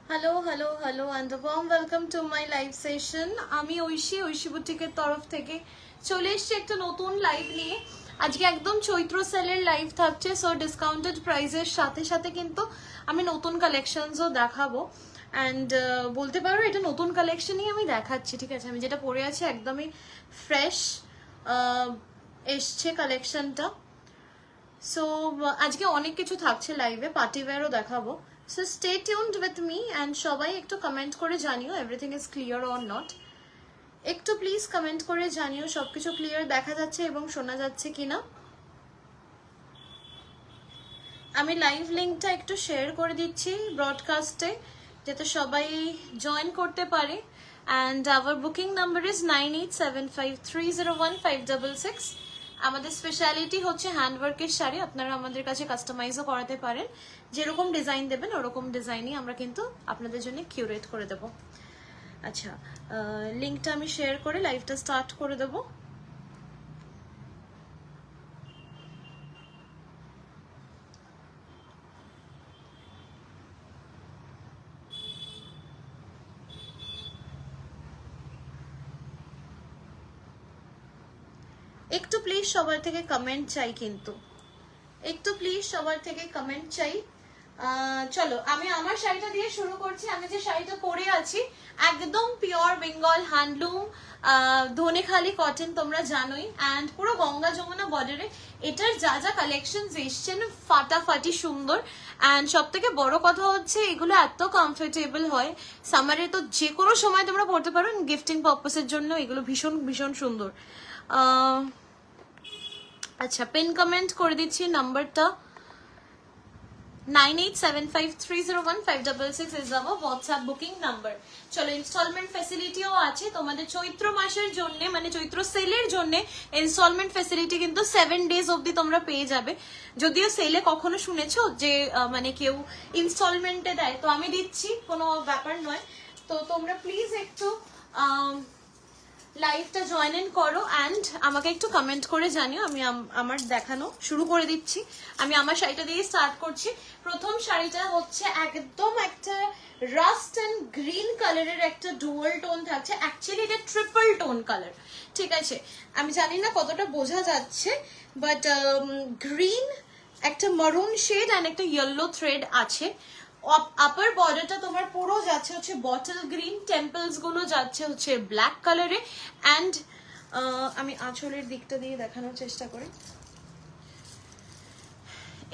Hello hello hello and warm welcome to my live session. আমি ঐশী বুটিকের তরফ থেকে চলে এসেছি একটা নতুন লাইভ নিয়ে। আজকে একদম চৈত্র সেলের লাইভ থাকছে, সো ডিসকাউন্টেড প্রাইসের সাথে সাথে কিন্তু আমি নতুন কালেকশনসও দেখাবো। অ্যান্ড বলতে পারো এটা নতুন কালেকশনই আমি দেখাচ্ছি, ঠিক আছে? আমি যেটা পরে আছি একদমই ফ্রেশ এসছে কালেকশনটা। সো আজকে অনেক কিছু থাকছে লাইভে, পার্টিওয়্যারও দেখাবো। So stay tuned with me and সবাই একটু কমেন্ট করে জানিও everything is clear or not. একটু প্লিজ কমেন্ট করে জানিও সবকিছু ক্লিয়ার দেখা যাচ্ছে এবং শোনা যাচ্ছে কিনা। আমি লাইভ লিঙ্কটা একটু শেয়ার করে দিচ্ছি ব্রডকাস্টে, যাতে সবাই জয়েন করতে পারে। And our booking number is 9875301566। আমাদের স্পেশালিটি হচ্ছে হ্যান্ডওয়ার্কের শাড়ি, আপনারা আমাদের কাছে কাস্টমাইজও করাতে পারেন। যেরকম ডিজাইন দেবেন ওরকম ডিজাইনই আমরা কিন্তু আপনাদের জন্য কিউরেট করে দেবো। আচ্ছা, লিঙ্কটা আমি শেয়ার করে লাইভটা স্টার্ট করে দেবো। একটু প্লিজ সবার থেকে কমেন্ট চাই, কিন্তু একটু প্লিজ সবার থেকে কমেন্ট চাই। চলো আমি আমার শাড়িটা দিয়ে শুরু করছি। আমি যে শাড়িটা পরে আছি একদম pure Bengal handloom Dhanekhali cotton, তোমরা জানোই। অ্যান্ড পুরো গঙ্গা যমুনা বর্ডারে এটার যা যা কালেকশন এসছেন ফাটাফাটি সুন্দর। অ্যান্ড সব থেকে বড় কথা হচ্ছে এগুলো এত কমফোর্টেবল হয়, সামারে তো যে কোনো সময় তোমরা পড়তে পারো। গিফটিং পারপাসের জন্য এগুলো ভীষণ ভীষণ সুন্দর। আচ্ছা, পিন কমেন্ট করে দিচ্ছি নাম্বারটা 9875301566 is our WhatsApp booking number. চলো, ইনস্টলমেন্ট ফ্যাসিলিটিও আছে তোমাদের চৈত্র মাসের জন্য, মানে চৈত্র সেলের জন্য ইনস্টলমেন্ট ফ্যাসিলিটি কিন্তু 7 ডেজ অবধি তোমরা পেয়ে যাবে। যদিও সেলে কখনো শুনেছো যে মানে কেউ ইনস্টলমেন্টে দেয়, তো আমি দিচ্ছি, কোনো ব্যাপার নয়। তো তোমরা প্লিজ একটু লাইভটা জয়েন ইন করো অ্যান্ড আমাকে একটু কমেন্ট করে জানিও। আমি আমার দেখানো শুরু করে দিচ্ছি। আমি আমার শাড়িটা দিয়ে স্টার্ট করছি। প্রথম শাড়িটা হচ্ছে একদম একটা রাস্ট অ্যান্ড গ্রিন কালারের একটা ডুয়াল টোন থাকছে। অ্যাকচুয়ালি এটা ট্রিপল টোন কালার, ঠিক আছে? আমি জানি না কতটা বোঝা যাচ্ছে, বাট গ্রিন, একটা মারুন শেড অ্যান্ড একটা ইয়েলো থ্রেড আছে। আপার বর্ডারটা তোমার পুরো যাচ্ছে হচ্ছে বটল গ্রিন, টেম্পলস গুলো যাচ্ছে হচ্ছে ব্ল্যাক কালারে। অ্যান্ড আমি আঁচলের দিকটা দিয়ে দেখানোর চেষ্টা করি।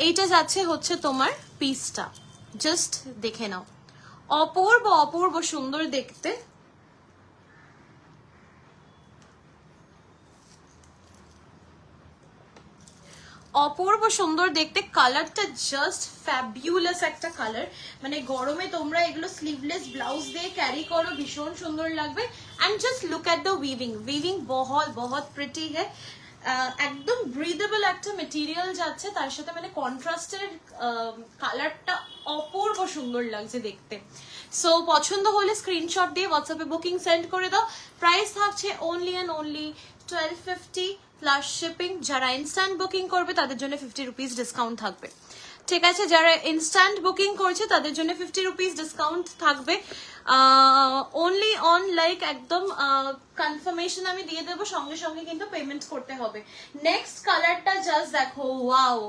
এইটা যাচ্ছে হচ্ছে তোমার পিসটা, জাস্ট দেখে নাও, অপূর্ব অপূর্ব সুন্দর দেখতে। অপূর্ব সুন্দর দেখতে, কালারটা জাস্ট ফ্যাবিউলাস একটা কালার। মানে গরমে তোমরা এগুলো স্লিভলেস ব্লাউজ দিয়ে ক্যারি করো, ভীষণ সুন্দর লাগবে। And just look at the weaving বহুত বহুত প্রিটি হ্যাঁ। একদম ব্রিদেবল একটা মেটেরিয়াল যাচ্ছে, তার সাথে মানে কন্ট্রাস্টের কালারটা অপূর্ব সুন্দর লাগছে দেখতে। সো পছন্দ হলে স্ক্রিনশট দিয়ে হোয়াটসঅ্যাপে বুকিং সেন্ড করে দাও। প্রাইস থাকছে only and only 1250 plus shipping. যারা ইনস্ট্যান্ট বুকিং করবে তাদের জন্য 50 রুপিস ডিসকাউন্ট থাকবে, ঠিক আছে? যারা ইনস্ট্যান্ট বুকিং করছে তাদের জন্য 50 রুপিস ডিসকাউন্ট থাকবে। অনলি অন লাইক একদম কনফার্মেশন আমি দিয়ে দেবো, সঙ্গে সঙ্গে কিন্তু পেমেন্ট করতে হবে। নেক্সট কালারটা জাস্ট দেখো, ওয়াও!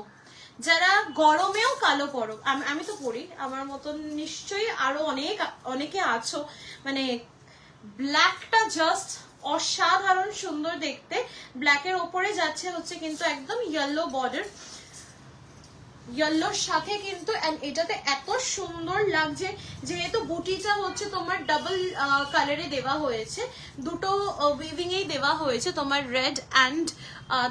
যারা গরমেও কালো পরো, আমি তো পরি, আমার মতন নিশ্চয়ই আরো অনেকে আছো। মানে ব্ল্যাকটা জাস্ট অসাধারণ সুন্দর দেখতে। ব্ল্যাকের ওপরে যাচ্ছে হচ্ছে কিন্তু একদম ইয়েলো বর্ডার, ইয়েলোর সাথে কিন্তু এটাতে এত সুন্দর লাগছে। যেহেতু বুটিটা হচ্ছে তোমার ডাবল কালারে দেওয়া হয়েছে, দুটো উইভিং এই দেওয়া হয়েছে, তোমার রেড অ্যান্ড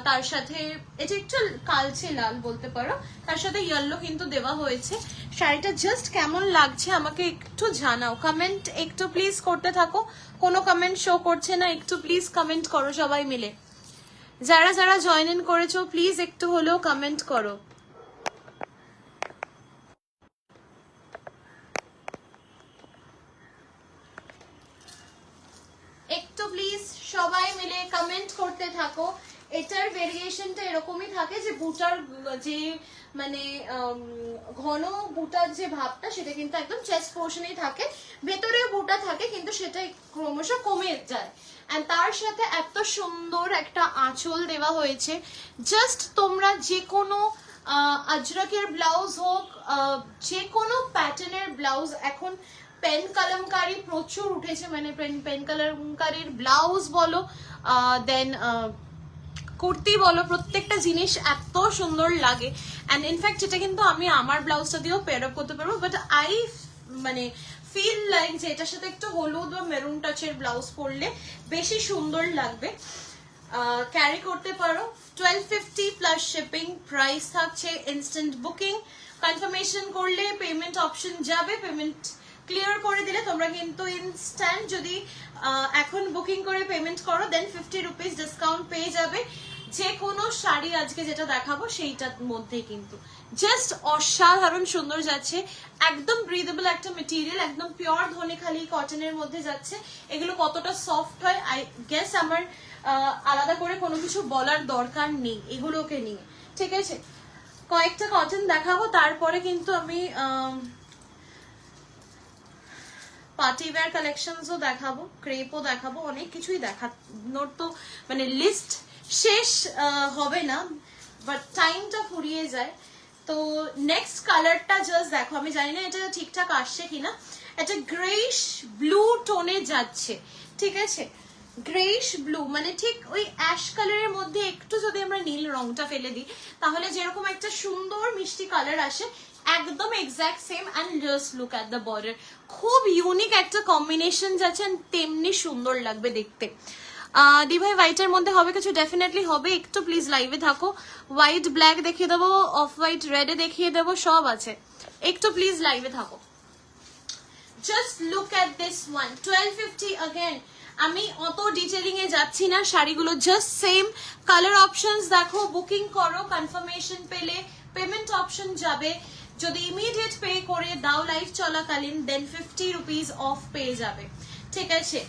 তার সাথে এটা একটু কালচে লাল বলতে পারো, তার সাথে ইয়েলো কিন্তু দেওয়া হয়েছে। শাড়িটা জাস্ট কেমন লাগছে আমাকে একটু জানাও, কমেন্ট একটু প্লিজ করতে থাকো। কোনো কমেন্ট শো করছে না, একটু প্লিজ কমেন্ট করো সবাই মিলে। যারা যারা জয়েন ইন করেছো প্লিজ একটু হলেও কমেন্ট করো। একটু প্লিজ সবাই মিলে কমেন্ট করতে থাকো। এটার ভেরিয়েশনটা এরকমই থাকে যে বুটার যে মানে ঘন বুটার যে ভাবটা সেটা কিন্তু একদম চেস্ট পোর্শনেই থাকে, ভেতরেও বুটা থাকে কিন্তু সেটা ক্রমশ কমে যায়। এন্ড তার সাথে এত সুন্দর একটা আঁচল দেওয়া হয়েছে। জাস্ট তোমরা যে কোনো আজরাকের ব্লাউজ হোক, যে কোনো প্যাটার্নের ব্লাউজ, এখন পেন কালামকারি প্রচুর উঠেছে, মানে পেন কালামকারির ব্লাউজ বলো দেন কুর্তি বলো, প্রত্যেকটা জিনিস এত সুন্দর লাগে। অ্যান্ড ইনফ্যাক্ট এটা কিন্তু আমি আমার ব্লাউজটা দিয়েও পেয়ার আপ করতে পারবো, বাট মানে ফিল লাইক যে এটার সাথে একটু হলুদ বা মেরুন টাচের ব্লাউজ পরলে বেশি সুন্দর লাগবে। ক্যারি করতে পারো। 1250 প্লাস শিপিং, প্রাইস থাকছে ইনস্ট্যান্ট বুকিং। কনফার্মেশন করলে পেমেন্ট অপশন যাবে, পেমেন্ট ক্লিয়ার করে দিলে তোমরা কিন্তু ইনস্ট্যান্ট যদি এখন বুকিং করে পেমেন্ট করো দেন 50 রুপিস ডিসকাউন্ট পেয়ে যাবে। যে কোনো শাড়ি আজকে যেটা দেখাবো সেইটার মধ্যে কিন্তু জাস্ট অসাধারণ সুন্দর যাচ্ছে। একদম ব্রিদেবল একটা মেটেরিয়াল, একদম পিওর ধনেখালি কটনের মধ্যে যাচ্ছে। এগুলো কতটা সফট হয় আই গেস আমার আলাদা করে কোনো কিছু বলার দরকার নেই এগুলোকে নিয়ে, ঠিক আছে। কয়েকটা কটন দেখাবো, তারপরে কিন্তু আমি পার্টি ওয়্যার কালেকশনসও দেখাবো, ক্রেপও দেখাবো, অনেক কিছুই দেখানোর তো মানে লিস্ট শেষ হবে না, বাট টাইমটা ফুরিয়ে যায়। তো নেক্সট কালারটা জাস্ট দেখো, আমি জানি না এটা ঠিকঠাক আসছে কিনা, এটা গ্রেইশ ব্লু টোনে যাচ্ছে, ঠিক আছে। গ্রেইশ ব্লু মানে ঠিক ওই অ্যাশ কালারের মধ্যে একটু যদি আমরা নীল রংটা ফেলে দিই তাহলে যেরকম একটা সুন্দর মিষ্টি কালার আসে, একদম exact same. And just look at the border, খুব ইউনিক একটা কম্বিনেশন যাচ্ছে, তেমনি সুন্দর লাগবে দেখতে। দিভাই হোয়াইটের মধ্যে হবে কিছু, ডেফিনেটলি হবে, একটু প্লিজ লাইভে থাকো। হোয়াইট ব্ল্যাক দেখিয়ে দেবো, অফ হোয়াইট রেডে দেখিয়ে দেবো, সব আছে, একটু প্লিজ লাইভে থাকো। Just look at this one, 1250 again. আমি অত ডিটেইলিং এ যাচ্ছি না, শাড়িগুলো জাস্ট সেম কালার অপশনস দেখো, বুকিং করো, কনফার্মেশন পেলে পেমেন্ট অপশন যাবে। যদি ইমিডিয়েট পে করে দাও লাইভ চলাকালীন দেন 50 রুপিস অফ পেয়ে যাবে, ঠিক আছে।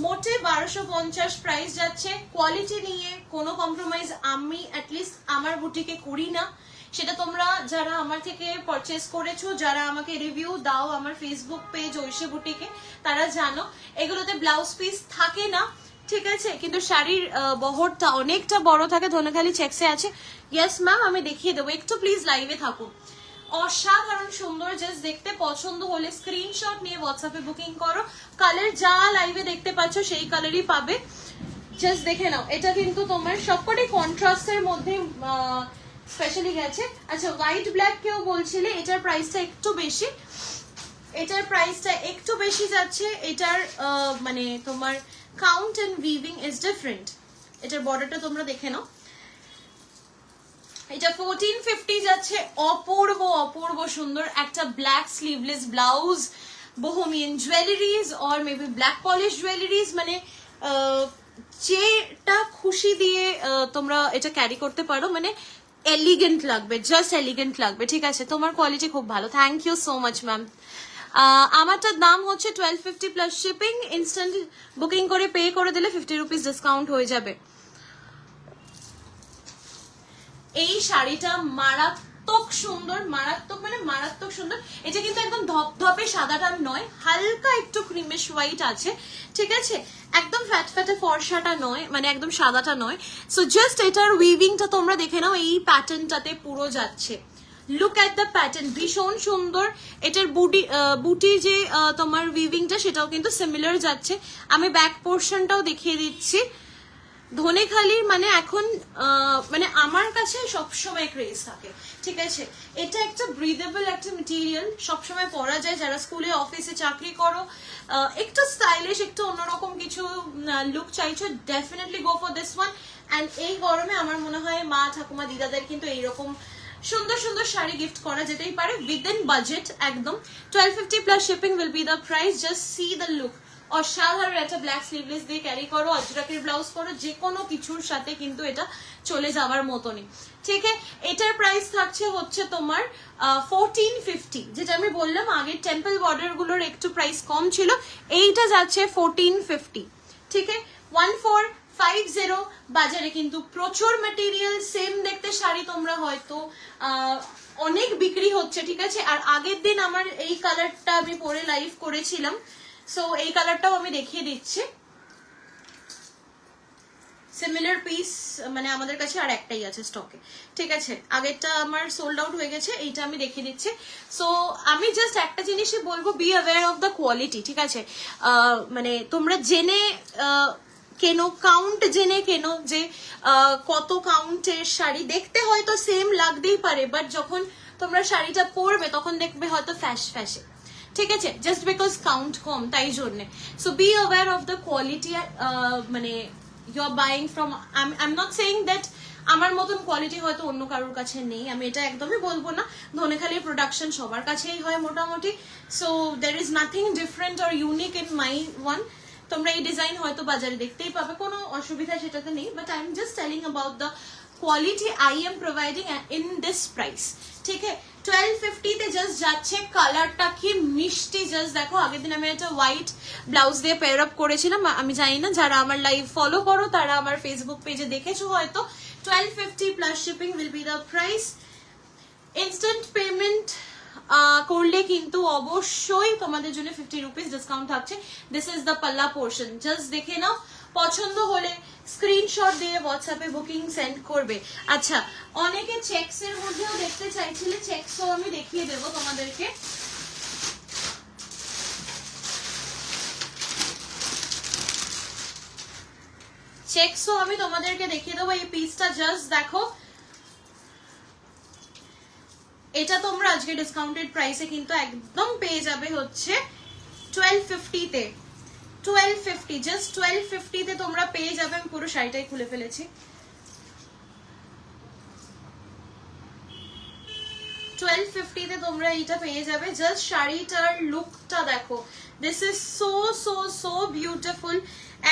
মোটে 1250 প্রাইস যাচ্ছে। কোয়ালিটি নিয়ে কোনো কম্প্রোমাইজ আমি অ্যাটলিস্ট আমার বুটিকে করি না, সেটা তোমরা যারা আমার থেকে পারচেস করেছো, যারা আমাকে রিভিউ দাও আমার ফেসবুক পেজ ঐশী বুটিকে, তারা জানো এগুলোতে ব্লাউজ পিস থাকে না, ঠিক আছে, কিন্তু শাড়ির বহরটা অনেকটা বড় থাকে। ধনেখালি চেক্সে আছে, ইয়েস ম্যাম আমি দেখিয়ে দেবো, একটু প্লিজ লাইভে থাকুন। অসাধারণ সুন্দর, জাস্ট দেখতে পছন্দ হলে স্ক্রিনশট নিয়ে হোয়াটসঅ্যাপে বুকিং করো। কালার যা লাইভে দেখতে পাচ্ছ সেই কালারই পাবে, জাস্ট দেখে নাও। এটা কিন্তু তোমার সবকটাই কন্ট্রাস্টের মধ্যে স্পেশালি গেছে। আচ্ছা হোয়াইট ব্ল্যাক কেউ বলছিলে, এটার প্রাইসটা একটু বেশি, এটার প্রাইসটা একটু বেশি যাচ্ছে। এটার মানে তোমার count and weaving is different. এটার বর্ডারটা তোমরা দেখে নাও, এটা 1450 যাচ্ছে। অপূর্ব অপূর্ব সুন্দর একটা black sleeveless blouse, bohemian jewelleries or maybe black polish jewelleries, মানে যেটা খুশি দিয়ে তোমরা এটা ক্যারি করতে পারো, মানে এলিগেন্ট লাগবে, জাস্ট এলিগেন্ট লাগবে, ঠিক আছে। তোমার কোয়ালিটি খুব ভালো, thank you so much ma'am. আমারটার দাম হচ্ছে 1250 প্লাস শিপিং, ইনস্ট্যান্ট বুকিং করে পে করে দিলে 50 রুপিস ডিসকাউন্ট হয়ে যাবে। এই শাড়িটা মারাত্মক সুন্দর, মারাত্মক মানে মারাত্মক সুন্দর। এটা কিন্তু একদম ধপধপে সাদাটা নয়, হালকা একটু ক্রিমিশ হোয়াইট আছে, ঠিক আছে, একদম ফ্যাট ফ্যাটে ফর্সাটা নয়, মানে একদম সাদাটা নয়। সো জাস্ট এটার উইভিংটা তোমরা দেখে নাও, এই প্যাটার্নটাতে পুরো যাচ্ছে। লুক অ্যাট দ্য প্যাটার্ন, ভীষণ সুন্দর। এটার বুটি যে তোমার উইভিংটা সেটাও কিন্তু সিমিলার যাচ্ছে। আমি ব্যাক পোর্শনটাও দেখিয়ে দিচ্ছি। ধনেখালি মানে এখন মানে আমার কাছে সবসময় ক্রেজ থাকে, ঠিক আছে। এটা একটা ব্রিদেবল একটা মেটেরিয়াল, সবসময় পরা যায়। যারা স্কুলে অফিসে চাকরি করো, একটু স্টাইলিশ একটু অন্যরকম কিছু লুক চাইছো, definitely go for this one. And এই গরমে আমার মনে হয় মা ঠাকুমা দিদাদের কিন্তু এইরকম সুন্দর সুন্দর শাড়ি গিফট করা যেতেই পারে উইদিন বাজেট একদম। 1250 plus shipping will B the price. Just see the look, অসাধারণ। একটা ব্ল্যাক স্লিভলেস দিয়ে ক্যারি করো, অজরাকের ব্লাউজ করো, যে কোনো কিছুর সাথে কিন্তু এটা চলে যাওয়ার মতনই, ঠিক আছে। এটার প্রাইস থাকছে হচ্ছে তোমার 1450, যেটা আমি বললাম আগে টেম্পল বর্ডার গুলোর একটু প্রাইস কম ছিল, এইটা যাচ্ছে 1450, ঠিক আছে। 1450 50 বাজারে কিন্তু প্রচুর ম্যাটেরিয়াল সেম দেখতে শাড়ি তোমরা হয়তো অনেক বিক্রি হচ্ছে, ঠিক আছে। আর আগের দিন আমার এই কালারটা আমি পরে লাইভ করেছিলাম, সো এই কালারটাও আমি দেখিয়ে দিচ্ছি। সিমিলার পিস মানে আমাদের কাছে আর একটাই আছে স্টকে, ঠিক আছে। আগেরটা আমার সোল্ড আউট হয়ে গেছে, এইটা আমি দেখিয়ে দিচ্ছি। সো আমি জাস্ট একটা জিনিসই বলবো, be aware of the quality, ঠিক আছে। মানে তোমরা জেনে কেনো, কাউন্ট জেনে কেনো যে কত কাউন্টের শাড়ি। দেখতে হয়তো সেম লাগতেই পারে, বাট যখন তোমরা শাড়িটা পরবে তখন দেখবে হয়তো ফ্যাশে, ঠিক আছে, জাস্ট বিকজ কাউন্ট কম তাই জন্যে। So be aware of the quality, মানে you're buying from, I'm not saying that আমার মতন কোয়ালিটি হয়তো অন্য কারোর কাছে নেই, আমি এটা একদমই বলবো না। ধনেখালির প্রোডাকশন সবার কাছেই হয় মোটামুটি, so there is nothing different or unique in my one. তোমরা এই ডিজাইন হয়তো বাজারে দেখতেই পাবে, কোনো অসুবিধা সেটাতে নেই, but I am just telling about the quality I am providing in this price, ঠিক আছে। 1250 তে জাস্ট যাচ্ছে, কালারটা কি মিষ্টি, জাস্ট দেখো। আগের দিন আমি একটা হোয়াইট ব্লাউজ দিয়ে পেয়ার আপ করেছিলাম, আমি জানি না যারা আমার লাইভ ফলো করো তারা আমার ফেসবুক পেজে দেখেছো হয়তো। 1250 plus shipping will B the price. Instant payment করলে কিন্তু অবশ্যই তোমাদের জন্য 50 রুপিস ডিসকাউন্ট থাকছে। দিস ইজ দ্য পাল্লা পোর্শন, জাস্ট দেখে নাও, পছন্দ হলে স্ক্রিনশট দিয়ে হোয়াটসঅ্যাপে বুকিং সেন্ড করবে। আচ্ছা, অনেকে চেকস এর মধ্যেও দেখতে চাইছিলে, চেকসও আমি দেখিয়ে দেবো তোমাদেরকে। চেকসও আমি তোমাদেরকে দেখিয়ে দেবো। এই পিসটা জাস্ট দেখো, এটা তোমরা আজকে ডিসকাউন্টেড প্রাইসে কিন্তু একদম পেয়ে যাবে হচ্ছে 1250 তে। 1250, জাস্ট 1250 তে তোমরা পেয়ে যাবে। আমি পুরো শাড়িটাই খুলে ফেলেছি। 1250 তে তোমরা এইটা পেয়ে যাবে। জাস্ট শাড়িটার লুকটা দেখো, this is so so so beautiful.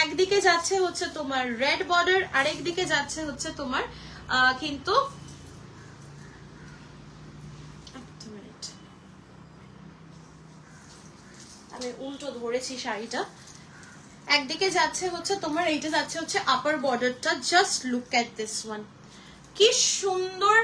একদিকে যাচ্ছে হচ্ছে তোমার রেড বর্ডার, আরেক দিকে যাচ্ছে হচ্ছে তোমার কিন্তু আমি উল্টো ধরেছি শাড়িটা। একদিকে যাচ্ছে হচ্ছে তোমার, এইটা যাচ্ছে হচ্ছে আপার বর্ডারটা। Just look at this one, কি সুন্দর।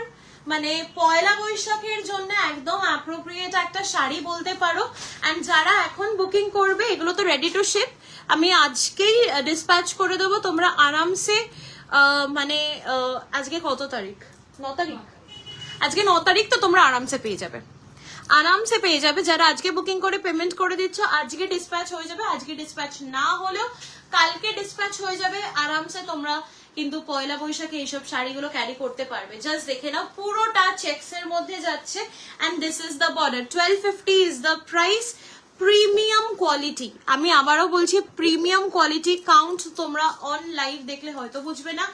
মানে পয়লা বৈশাখের জন্য একদম অ্যাপ্রোপ্রিয়েট একটা শাড়ি বলতে পারো। এন্ড যারা এখন বুকিং করবে, এগুলো তো রেডি টু শিপ, আমি আজকেই ডিসপ্যাচ করে দেবো। তোমরা আরামসে মানে আজকে কত তারিখ? 9 তারিখ। আজকে 9 তারিখ, তো তোমরা আরামসে পেয়ে যাবে, আরামসে পেয়ে যাবে। যারা আজকে বুকিং করে পেমেন্ট করে দিচ্ছ, আজকে ডিসপ্যাচ হয়ে যাবে। আজকে ডিসপ্যাচ না হলেও কালকে ডিসপ্যাচ হয়ে যাবে। আরামসে তোমরা কিন্তু পয়লা বৈশাখে এইসব শাড়িগুলো ক্যারি করতে পারবে। জাস্ট দেখে নাও, পুরোটা চেকস এর মধ্যে যাচ্ছে। And this is the border. 1250 is the price. Premium quality, আমি আবারও বলছি প্রিমিয়াম কোয়ালিটি। কাউন্ট তোমরা অন লাইভ দেখলে হয়তো বুঝবে না,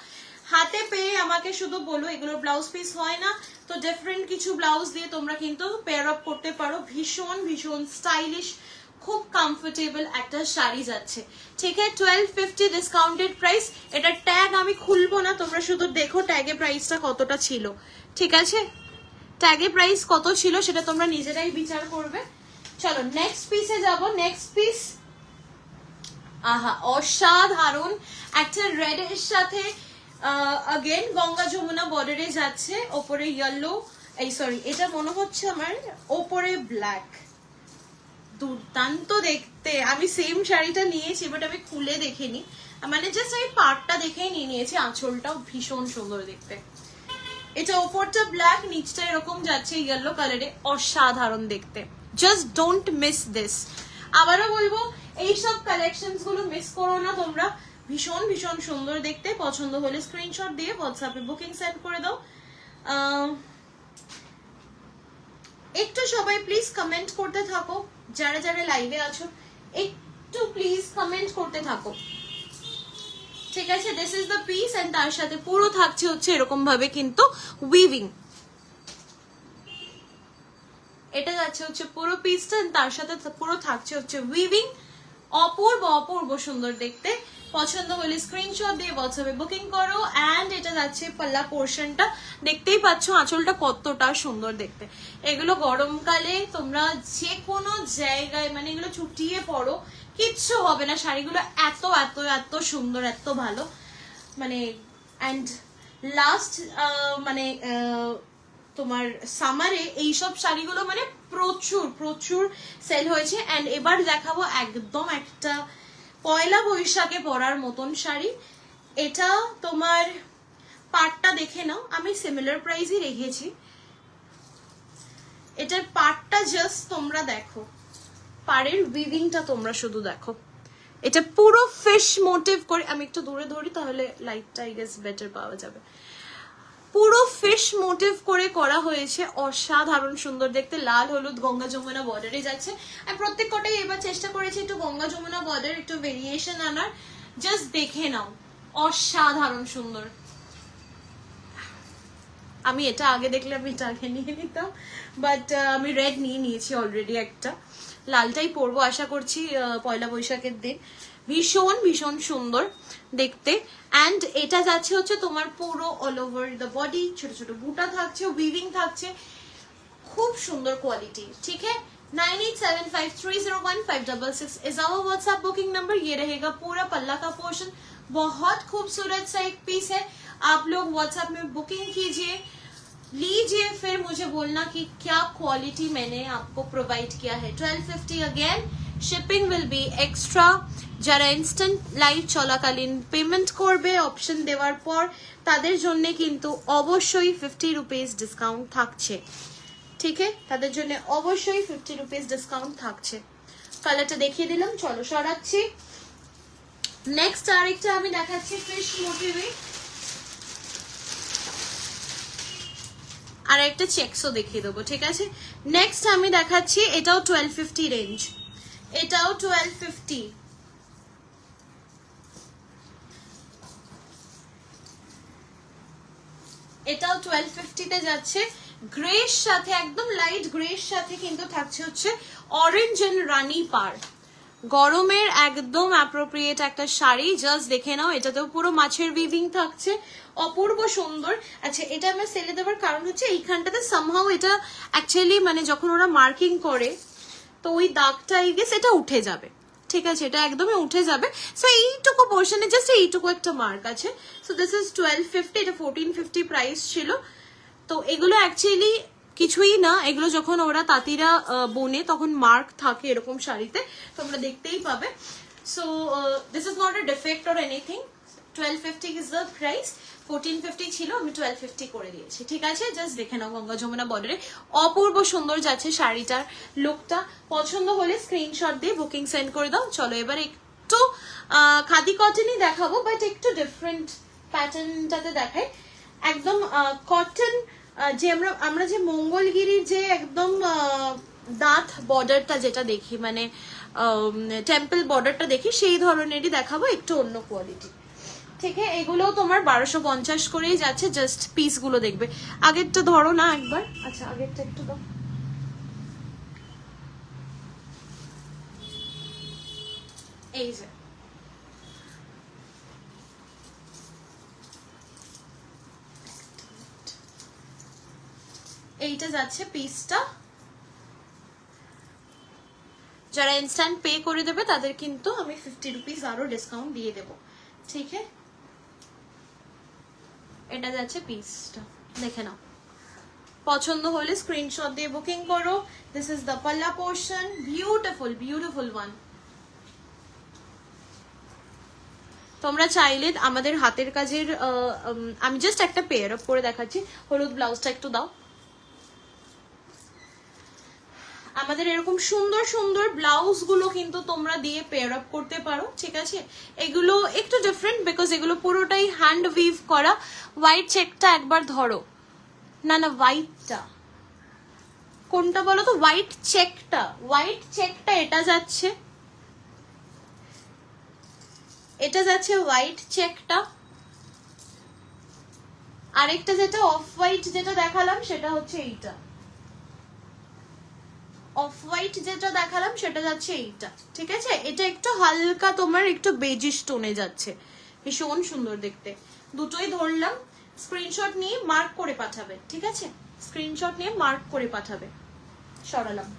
হাতে পেয়ে আমাকে শুধু বলো। এগুলোর ব্লাউজ পিস হয় না, তো ডিফারেন্ট কিছু ব্লাউজ দিয়ে তোমরা কিন্তু পেয়ার আপ করতে পারো। ভীষণ ভীষণ স্টাইলিশ, খুব কমফোর্টেবল একটা শাড়ি যাচ্ছে, ঠিক আছে। 1250 ডিসকাউন্টেড প্রাইস। এটা ট্যাগ আমি খুলবো না, তোমরা শুধু দেখো ট্যাগে প্রাইসটা কতটা ছিল, ঠিক আছে। ট্যাগে প্রাইস কত ছিল সেটা তোমরা নিজেরাই বিচার করবে। চলো নেক্সট পিসে যাব। নেক্সট পিস, আহা অসাধারণ একটা রেড এর সাথে अगेन गंगा যমুনা বর্ডারে যাচ্ছে। ওপরে ইয়েলো, এই সরি এটা মনে হচ্ছে আমার ওপরে ব্ল্যাক। দুর্দান্ত দেখতে। আমি সেম শাড়িটা নিয়েছি, বাট আমি খুলে দেখিনি, মানে জাস্ট এই পার্টটা দেখেই নিয়ে নিয়েছি। আঁচলটাও ভীষণ সুন্দর দেখতে। এটা ওপরটা ব্ল্যাক, নিচটা এরকম যাচ্ছে ইয়েলো কালারে, অসাধারণ দেখতে। Just don't miss this. আবারও বলবো, এইসব কালেকশনস গুলো মিস করো না তোমরা। ভীষণ ভীষণ সুন্দর দেখতে। পছন্দ হলে স্ক্রিনশট দিয়ে হোয়াটসঅ্যাপে বুকিং সেন্ড করে দাও। একটু সবাই প্লিজ কমেন্ট করতে থাকো, যারা যারা লাইভে আছো একটু প্লিজ কমেন্ট করতে থাকো, ঠিক আছে। This is the piece. And তার সাথে পুরো থাকছে হচ্ছে এরকম ভাবে কিন্তু উইভিং। এটা যাচ্ছে হচ্ছে পুরো পিসটা, তার সাথে পুরো থাকছে হচ্ছে উইভিং। অপূর্ব অপূর্ব সুন্দর দেখতে। পছন্দ হলে স্ক্রিনশট দিয়ে হোয়াটসঅ্যাপে বুকিং করো। এন্ড এটা যাচ্ছে পাল্লা পোর্শনটা, দেখতেই পাচ্ছ আঁচলটা কতটা সুন্দর দেখতে। এগুলো গরমকালে তোমরা যে কোনো জায়গায় মানে এগুলো চুটিয়ে পড়ো, কিচ্ছু হবে না। শাড়িগুলো এত এত এত সুন্দর, এত ভালো। মানে অ্যান্ড লাস্ট মানে তোমার সামারে এইসব শাড়িগুলো মানে প্রচুর প্রচুর সেল হয়েছে। অ্যান্ড এবার দেখাবো একদম একটা পয়লা বৈশাখে পরার মতন শাড়ি। এটা তোমার পাটটা দেখে নাও, আমি সিমিলার প্রাইসই রেখেছি। এটার পাটটা জাস্ট তোমরা দেখো, পাড়ের উইভিংটা তোমরা শুধু দেখো। এটা পুরো ফিশ মোটিভ করে, আমি একটু দূরে ধরি তাহলে লাইটটা আই গেস বেটার পাওয়া যাবে। পুরো ফিশ মোটিভ করে করা হয়েছে, অসাধারণ সুন্দর দেখতে। লাল হলুদ গঙ্গা যমুনা বর্ডারে যাচ্ছে। আমি প্রত্যেক কটাই এবার চেষ্টা করেছি একটু গঙ্গা যমুনা বর্ডার একটু ভেরিয়েশন আনার। জাস্ট দেখে নাও, অসাধারণ সুন্দর। আমি এটা আগে দেখলে আমি এটা আগে নিয়ে নিতাম, বাট আমি রেড নিয়ে নিয়েছি অলরেডি একটা। লালটাই পরবো আশা করছি পয়লা বৈশাখের দিন। ভীষণ ভীষণ সুন্দর দেখতে। অ্যান্ড এটা যাচ্ছে হচ্ছে তোমার পুরো অল ওভার দ্য বডি, ছোট ছোট বুটা থাকছে, উইভিং থাকছে, খুব সুন্দর কোয়ালিটি। ठीक है, 9875301566 is our WhatsApp booking number. ये रहेगा पूरा पल्ला का पोर्शन। बहुत खूबसूरत सा एक पीस है। आप लोग व्हाट्सएप में बुकिंग कीजिए, लीजिए, फिर मुझे बोलना कि क्या क्वालिटी मैंने आपको प्रोवाइड किया है। 1250 again, shipping will be extra. যারা ইনস্ট্যান্ট লাইভ চলাকালীন পেমেন্ট করবে অপশন দেওয়ার পর তাদের জন্য কিন্তু অবশ্যই 50 রুপিস ডিসকাউন্ট থাকছে। ঠিক আছে, তাদের জন্য অবশ্যই 50 রুপিস ডিসকাউন্ট থাকছে। কালারটা দেখিয়ে দিলাম, চলো সরাচ্ছি। নেক্সট আরেকটা আমি দেখাচ্ছি ফিশ মোটিভে, আর একটা চেকসও দেখিয়ে দেবো। ঠিক আছে, নেক্সট আমি দেখাচ্ছি, এটাও 1250 রেঞ্জ, এটাও 1250। এটাও 1250 তে যাচ্ছে। গ্রের সাথে, একদম লাইট গ্রের সাথে কিন্তু থাকছে হচ্ছে অরেঞ্জ এন্ড রানি পার। গরমের একদম অ্যাপ্রোপ্রিয়েট একটা শাড়ি। জাস্ট দেখে নাও, এটাতেও পুরো মাছের উইভিং থাকছে, অপূর্ব সুন্দর। আচ্ছা, এটা আমরা সেলে দেওয়ার কারণ হচ্ছে এইখানটাতে সামহাও এটা অ্যাকচুয়ালি মানে যখন ওরা মার্কিং করে তো ওই দাগটা আই গেস এটা উঠে যাবে। ঠিক আছে, এটা একদমই উঠে যাবে। সো এইটুকু পোর্শনে জাস্ট এইটুকু একটা মার্ক আছে। সো দিস ইজ 1250, এটা 1450 প্রাইস ছিল। তো এগুলো অ্যাকচুয়ালি কিছুই না, এগুলো যখন ওরা তাঁতিরা বোনে তখন মার্ক থাকে এরকম শাড়িতে, তোমরা দেখতেই পাবে। So this is not a defect or anything. 1250 is the price, 1450 ছিল, আমি 1250 করে দিয়েছি। ঠিক আছে, জাস্ট দেখে নাও, গঙ্গা যমুনা বর্ডারে অপূর্ব সুন্দর যাচ্ছে শাড়িটার লুকটা। পছন্দ হলে স্ক্রিনশট দিয়ে বুকিং সেন্ড করে দাও। চলো এবার একটু খাদি কটনই দেখাবো, বাট একটু ডিফারেন্ট প্যাটার্নটাতে দেখাই। একদম কটন, যে আমরা যে মঙ্গলগিরির যে একদম দাঁত বর্ডারটা যেটা দেখি, মানে টেম্পল বর্ডারটা দেখি, সেই ধরনেরই দেখাবো, একটু অন্য কোয়ালিটি। ঠিক আছে, এগুলো তোমার 1250 করেই যাচ্ছে। জাস্ট পিস গুলো দেখবে। আগেরটা ধরো না একবার, আচ্ছা আগেরটা একটু দাও। এই যে এইটা যাচ্ছে পিসটা। যারা ইনস্ট্যান্ট পে করে দেবে তাদের কিন্তু আমি 50 রুপিস আরো ডিসকাউন্ট দিয়ে দেবো। ঠিক আছে, এটা যাচ্ছে পিসটা, দেখে নাও। পছন্দ হলে স্ক্রিনশট দিয়ে বুকিং করো। দিস ইজ দ্য পাল্লা পোর্শন, বিউটিফুল বিউটিফুল ওয়ান। তোমরা চাইলে আমাদের হাতের কাজের আমি জাস্ট একটা পেয়ার আপ করে দেখাচ্ছি। হলুদ ব্লাউজটা একটু দাও। আমাদের এরকম সুন্দর সুন্দর ব্লাউজ গুলো কিন্তু তোমরা দিয়ে পেয়ার আপ করতে পারো। ঠিক আছে, এগুলো একটু ডিফারেন্ট বিকজ এগুলো পুরোটাই হ্যান্ড উইভ করা। হোয়াইট চেকটা একবার ধরো, না না হোয়াইটটা কোনটা বলো তো, হোয়াইট চেকটা, হোয়াইট চেকটা এটা যাচ্ছে, এটা যাচ্ছে হোয়াইট চেকটা। আরেকটা যেটা অফ হোয়াইট যেটা দেখালাম সেটা হচ্ছে এইটা, অফ হোয়াইট যেটা দেখালাম সেটা যাচ্ছে এইটা। ঠিক আছে, এটা একটু হালকা তোমার একটু বেজিশ টোনে যাচ্ছে, ভীষণ সুন্দর দেখতে। দুটোই ধরলাম, স্ক্রিনশট নিয়ে মার্ক করে পাঠাবে। ঠিক আছে, স্ক্রিনশট নিয়ে মার্ক করে পাঠাবে। সরালাম।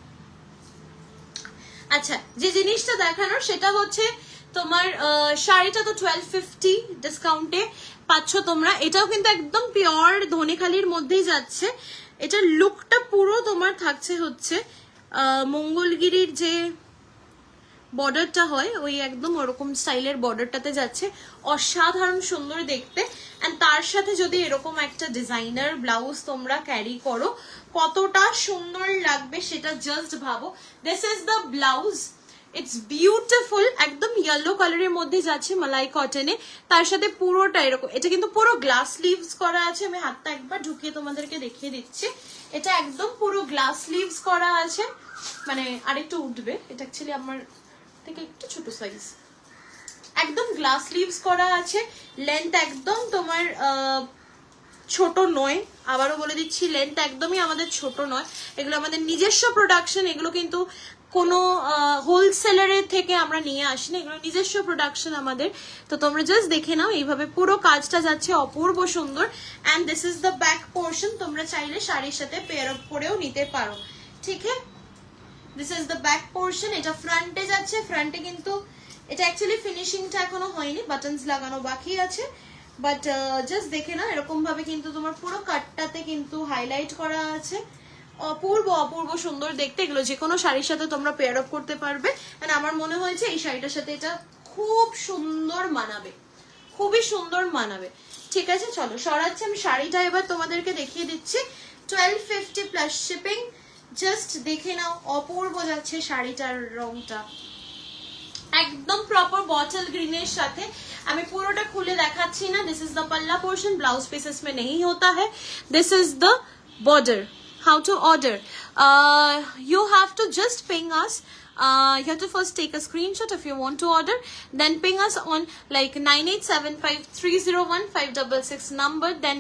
আচ্ছা, যে জিনিসটা দেখানোর সেটা হচ্ছে তোমার শাড়িটা তো 1250 ডিসকাউন্টে পাচ্ছ তোমরা। এটাও কিন্তু একদম পিওর ধনেখালির মধ্যেই যাচ্ছে। এটার লুকটা পুরো তোমার থাকছে হচ্ছে মঙ্গলগিরির যে বর্ডারটা হয় ওই একদম ওরকম স্টাইলের বর্ডারটাতে যাচ্ছে, অসাধারণ সুন্দর দেখতে। এন্ড তার সাথে যদি এরকম একটা ডিজাইনার ব্লাউজ তোমরা ক্যারি করো কতটা সুন্দর লাগবে সেটা জাস্ট ভাবো। This is the blouse, it's beautiful, একদম ইয়েলো কালারের মধ্যে যাচ্ছে মালাই কটনে, তার সাথে পুরোটা এরকম। এটা কিন্তু পুরো গ্লাস স্লিভস করা আছে, আমি হাতটা একবার ঢুকিয়ে তোমাদেরকে দেখিয়ে দিচ্ছি। এটা একদম পুরো গ্লাস স্লিভস করা আছে, মানে আরেকটু উঠবে, এটা অ্যাকচুয়ালি আমার থেকে একটু ছোট সাইজ, একদম গ্লাস স্লিভস করা আছে। লেন্থ একদম তোমার ছোট নয়, আবারও বলে দিচ্ছি লেন্থ একদমই আমাদের ছোট নয়, এগুলো আমাদের নিজস্ব প্রোডাকশন, এগুলো কিন্তু কোনো হোলসেলারের থেকে আমরা নিয়ে আসি না, এগুলো নিজস্ব প্রোডাকশন আমাদের। তো তোমরা জাস্ট দেখে নাও, এইভাবে পুরো কাজটা যাচ্ছে অপূর্ব সুন্দর। And this is the back portion, তোমরা চাইলে শাড়ির সাথে পেয়ার আপ করেও নিতে পারো, ঠিক আছে। This is the back portion. এটা ফ্রন্টে যাচ্ছে, ফ্রন্টে কিন্তু এটা অ্যাকচুয়ালি ফিনিশিংটা এখনো হয়নি, বাটনস লাগানো বাকি আছে, বাট জাস্ট দেখে না এরকম ভাবে কিন্তু তোমার পুরো কাটটাতে কিন্তু হাইলাইট করা আছে, অপূর্ব অপূর্ব সুন্দর দেখতে। এগুলো যে কোনো শাড়ির সাথে তোমরা পেয়ার আপ করতে পারবে। আর আমার মনে হয়েছে এই শাড়িটার সাথে এটা খুব সুন্দর মানাবে, খুবই সুন্দর মানাবে, ঠিক আছে। চলো সরাচ্ছি, আমি শাড়িটা এবার তোমাদেরকে দেখিয়ে দিচ্ছি। 1250 প্লাস শিপিং, জাস্ট দেখে নাও অপূর্ব যাচ্ছে শাড়িটার রংটা, একদম প্রপার বটল গ্রিনের সাথে। আমি পুরোটা খুলে দেখাচ্ছি না। দিস ইজ দ্য পাল্লা পোর্শন, ব্লাউজ পিসেস में नहीं होता है। This is the border. How to order? You have to just ping us. You have to first take a screenshot if you want to order, then ping us on like 9875301566 number. Then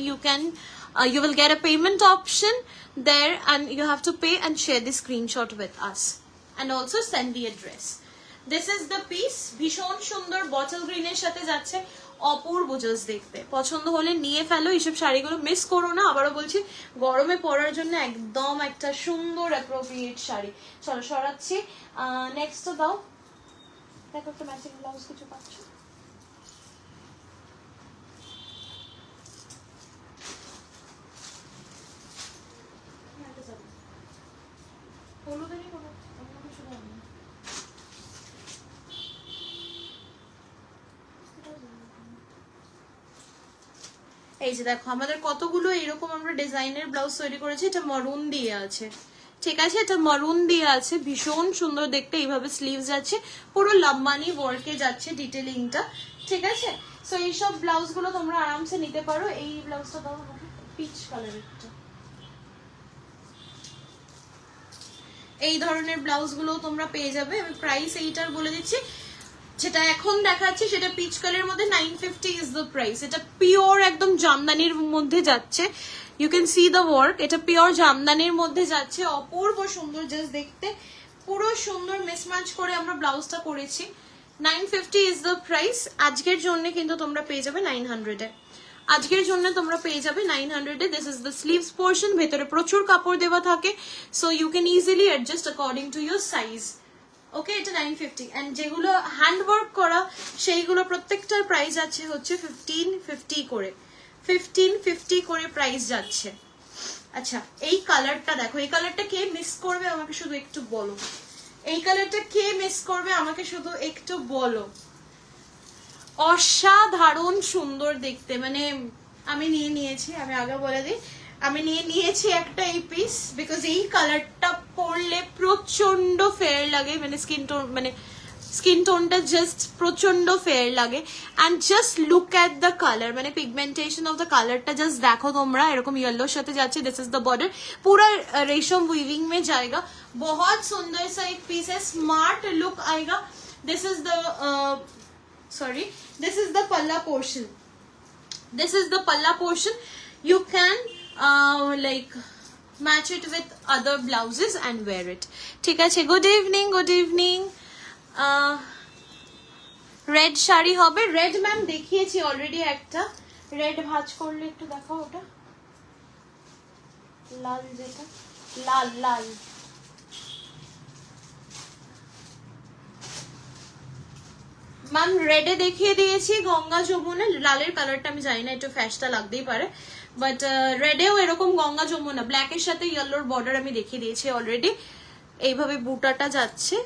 you will get a payment option there, and you have to pay and share the screenshot with us, and also send the address. This is the piece, ভীষণ সুন্দর bottle গ্রিনের সাথে যাচ্ছে, অপূর্ব just দেখতে। পছন্দ হলে নিয়ে ফেলো, এইসব শাড়িগুলো মিস করো না। আবারও বলছি গরমে পরার জন্য একদম একটা সুন্দর অ্যাপ্রোপ্রিয়েট শাড়ি। চলো সরাচ্ছি, নেক্সট দাও, দেখো একটা ম্যাচিং ব্লাউজ কিছু পাচ্ছ। হলুদেরই কোনো অন্য কিছু দাও না। এই যে দেখো আমাদের কতগুলো এরকম আমরা ডিজাইনের ব্লাউজ তৈরি করেছি। এটা মারুন দিয়ে আছে, ঠিক আছে, এটা মারুন দিয়ে আছে, ভীষণ সুন্দর দেখতে। এইভাবে স্লিভস যাচ্ছে, পুরো লাম্বানি ওয়ার্কে যাচ্ছে ডিটেলিংটা, ঠিক আছে। সো এইসব ব্লাউজ গুলো তোমরা আরামসে নিতে পারো। এই ব্লাউজটা দাও আমাকে, পিচ কালারেরটা। এই ধরনের ব্লাউজ গুলো তোমরা পেয়ে যাবে। আমি প্রাইস এইটার বলে দিচ্ছি, যেটা এখন দেখাচ্ছি সেটা পিচ কালারের মধ্যে 950 ইজ দ্য প্রাইস। এটা পিওর একদম জামদানির মধ্যে যাচ্ছে, you can see the work, এটা পিওর জামদানির মধ্যে যাচ্ছে, অপূর্ব সুন্দর জাস্ট দেখতে, পুরো সুন্দর মিসম্যাচ করে আমরা ব্লাউজটা করেছি। 950 ইজ দ্য প্রাইস। আজকের জন্য কিন্তু তোমরা পেয়ে যাবে 900-এ, আজকের জন্য তোমরা পেয়ে যাবে 900-এ। This is the sleeves portion, ভেতরে প্রচুর কাপড় দেওয়া থাকে, so you can easily adjust according to your size. Okay, এটা 950। এন্ড যেগুলো হ্যান্ডওয়ার্ক করা সেইগুলো প্রত্যেকটার প্রাইস আছে হচ্ছে 1550 করে, 1550 করে প্রাইস যাচ্ছে। আচ্ছা, এই কালারটা দেখো, এই কালারটা কে মিস করবে আমাকে শুধু একটু বলো, এই কালারটা কে মিস করবে আমাকে শুধু একটু বলো। অসাধারণ সুন্দর দেখতে, মানে আমি নিয়ে নিয়েছি, আমি আগে বলে দিই, আমি নিয়ে নিয়েছি একটা এই পিস, বিকজ এই কালারটা পরলে প্রচন্ড ফেয়ার লাগে, মানে স্কিন টোনটা জাস্ট প্রচন্ড ফেয়ার লাগে। And just look at the colour, মানে পিগমেন্টেশন অফ দ্য কালারটা জাস্ট দেখো তোমরা, এরকম येलोর সাথে যাচ্ছে। দিস ইজ দ্য বর্ডার, पूरा रेशम वीविंग में जाएगा, बहुत सुंदर सा एक पीस है, स्मार्ट लुक आएगा। This is the this is the palla portion, this is the palla portion. You can like match it with other blouses and wear it, ঠিক আছে। Good evening, good evening. Red sari হবে, red ma'am দেখিয়েছি already একটা, red ভাঁজ করলে একটু দেখাও ওটা, লাল যেটা, লাল লাল ম্যাম রেডে দেখিয়ে দিয়েছি, গঙ্গা যমুনা, লালের কালারটা আমি জানি না, একটু ফ্যাশটা লাগতেই পারে, বাট রেডেও এরকম গঙ্গা যমুনা ব্ল্যাকের সাথে ইয়েলোর বর্ডার আমি দেখিয়ে দিয়েছি অলরেডি। এইভাবে বুটাটা যাচ্ছে,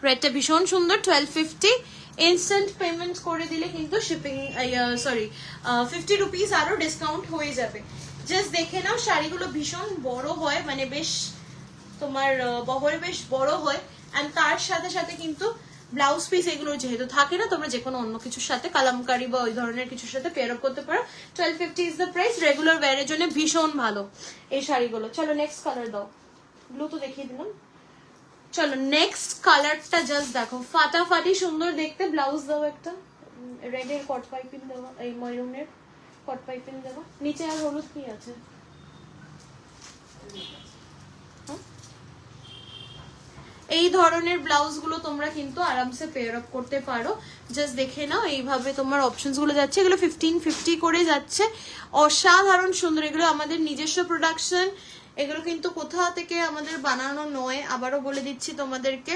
রেডটা ভীষণ সুন্দর। 1250 ইনস্ট্যান্ট পেমেন্ট করে দিলে কিন্তু শিপিং সরি 50 রুপিস আরো ডিসকাউন্ট হয়ে যাবে। জাস্ট দেখে নাও, শাড়িগুলো ভীষণ বড় হয়, মানে বেশ তোমার বহরে বেশ বড় হয়, অ্যান্ড তার সাথে সাথে কিন্তু ব্লাউজ পিস এগুলো যেহেতু থাকে না, তোমরা যে কোনো অন্য কিছুর সাথে কালামকারি বা ওই ধরনের কিছুর সাথে পেয়ার আপ করতে পারো। 1250 ইজ দ্য প্রাইস, রেগুলার ওয়্যারের জন্য ভীষণ ভালো এই শাড়িগুলো। চলো নেক্সট কালার দাও, ব্লু তো দেখিয়ে দিলাম। চলো নেক্সট কালারটা জাস্ট দেখো, ফাটাফাটি সুন্দর দেখতে। ব্লাউজ দাও একটা, রেডের কট পাইপিং দেওয়া, এই ময়ূরের কট পাইপিং দেওয়া, নিচে আর হলুদ কি আছে? এই ধরনের ব্লাউজ গুলো তোমরা কিন্তু আরামসে পেয়ার আপ করতে পারো। জাস্ট দেখে নাও, এইভাবে তোমার অপশনস গুলো যাচ্ছে, এগুলো 1550 করে যাচ্ছে, অসাধারণ সুন্দর। এগুলো আমাদের নিজস্ব প্রোডাকশন, এগুলো কিন্তু কোথাও থেকে আমাদের বানানো নয়, আবারও বলে দিচ্ছি তোমাদেরকে,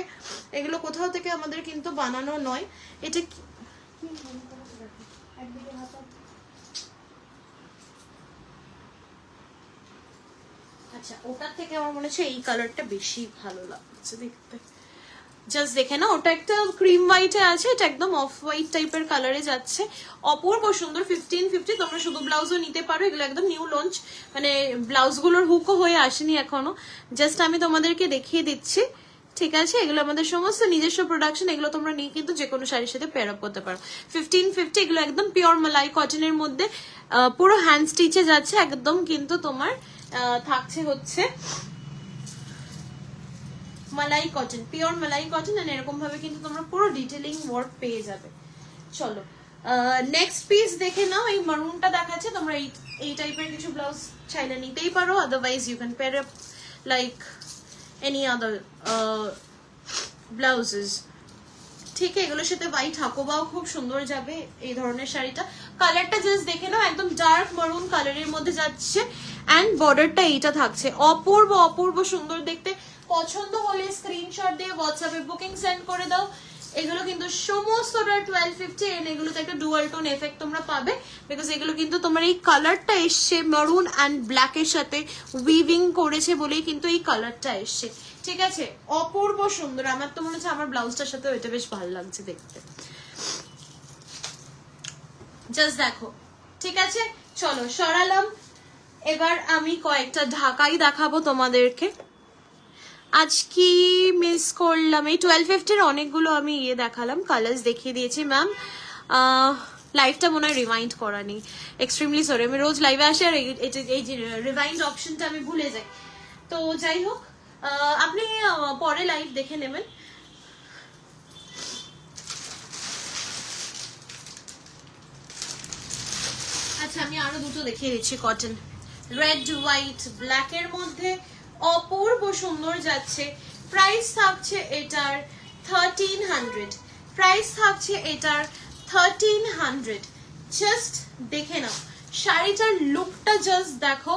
এগুলো কোথাও থেকে আমাদের কিন্তু বানানো নয়। এটা আচ্ছা, ওটার থেকে আমার মনে হচ্ছে এই কালারটা বেশি ভালো লাগছে দেখতে। জাস্ট দেখে না, ওটা একটা ক্রিম হোয়াইটে আছে, এটা একদম অফ হোয়াইট টাইপের কালারে যাচ্ছে, অপূর্ব সুন্দর। 1550, তোমরা শুধু ব্লাউজও নিতে পারো, এগুলো একদম নিউ লঞ্চ, মানে ব্লাউজগুলোর হুকও হয়ে আসেনি এখনো, জাস্ট আমি তোমাদেরকে দেখিয়ে দিচ্ছি, ঠিক আছে? এগুলো আমাদের সমস্ত নিজস্ব প্রোডাকশন, এগুলো তোমরা নিয়ে কিন্তু যে কোনো শাড়ির সাথে পেয়ার আপ করতে পারো। 1550, এগুলো একদম পিওর মালাই কটনের মধ্যে, পুরো হ্যান্ড স্টিচে যাচ্ছে, একদম কিন্তু তোমার থাকছে হচ্ছে মালাই কটন, পিওর মালাই কটন, আর এরকম ভাবে কিন্তু তোমরা পুরো ডিটেইলিং ওয়ার্ক পেয়ে যাবে। চলো নেক্সট পিস দেখে নাও, এই মারুনটা দেখাচ্ছে, তোমরা এই টাইপের কিছু ব্লাউজ চাইলে নিতেই পারো, otherwise you can pair up like any other blouses. ঠিক আছে, এগুলোর সাথে হোয়াইট হাকোবাও খুব সুন্দর যাবে এই ধরনের শাড়িটা। কালারটা জাস্ট দেখে নাও, একদম ডার্ক মারুন কালারের মধ্যে যাচ্ছে, অ্যান্ড বর্ডারটা এইটা থাকছে, অপূর্ব অপূর্ব সুন্দর দেখতে। পছন্দ হলে স্ক্রিনশট দিয়ে হোয়াটসঅ্যাপে বুকিং সেন্ড করে দাও। এগুলো কিন্তু সমস্তটা 1250, এন্ড এগুলোতে একটা ডুয়াল টোন এফেক্ট তোমরা পাবে, বিকজ এগুলো কিন্তু তোমার এই কালারটা এসছে মারুন অ্যান্ড ব্ল্যাকের সাথে উইভিং করেছে বলেই কিন্তু এই কালারটা এসছে, ঠিক আছে? অপূর্ব সুন্দর, আমার তো মনে হচ্ছে আমার ব্লাউজটার সাথে এটা বেশ ভালো লাগছে দেখতে। জাস্ট দেখো, ঠিক আছে? চলো সরালাম, এবার আমি কয়েকটা ঢাকাই দেখাবো তোমাদেরকে। আজ কি মিস করলাম, এই 1250-র অনেকগুলো আমি দেখালাম, কালার্স দেখিয়ে দিয়েছি। ম্যাম লাইভটা মনে হয় রিমাইন্ড করা নেই, এক্সট্রিমলি সরি, আমি রোজ লাইভে আসি আর এই যে রিমাইন্ড অপশনটা আমি ভুলে যাই। তো যাই হোক, আপনি পরে লাইভ দেখে নেবেন। আচ্ছা, আমি আরো দুটো দেখিয়ে দিচ্ছি, কটন রেড হোয়াইট ব্ল্যাকের মধ্যে, অপূর্ব সুন্দর যাচ্ছে। প্রাইস থাকছে এটার 1300, প্রাইস থাকছে এটার 1300। জাস্ট দেখে নাও শাড়িটার লুকটা, জাস্ট দেখো,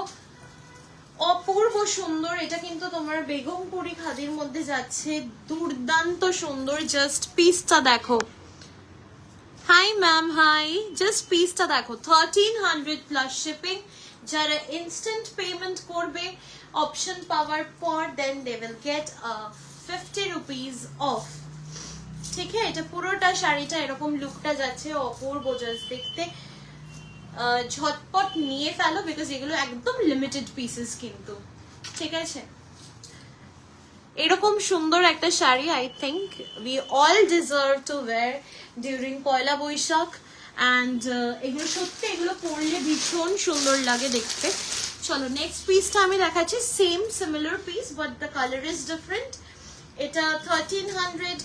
অপূর্ব সুন্দর। এটা কিন্তু তোমার বেগমপুরি খাদির মধ্যে যাচ্ছে, দুর্দান্ত সুন্দর। জাস্ট পিসটা দেখো, হাই ম্যাম, হাই, জাস্ট পিসটা দেখো, 1300 প্লাস শিপিং। যারা ইনস্ট্যান্ট পেমেন্ট করবে অপশন পাওয়ার পর, then they will get 50 rupees off. ঠিক আছে, এটা পুরোটা শাড়িটা এরকম লুকটা যাচ্ছে, অপূর্ব জাস্ট দেখতে। ঝটপট নিয়ে ফেলো, বিকজ এগুলো একদম লিমিটেড পিসেস কিন্তু, ঠিক আছে? এরকম সুন্দর একটা sari I think we all deserve to wear during Poila Baishakh, and এগুলো সত্যি, এগুলো পরলে ভীষণ সুন্দর লাগে দেখতে। চলো নেক্সট পিসটা আমি দেখাচ্ছি, same similar piece but the colour is different. এটা 1300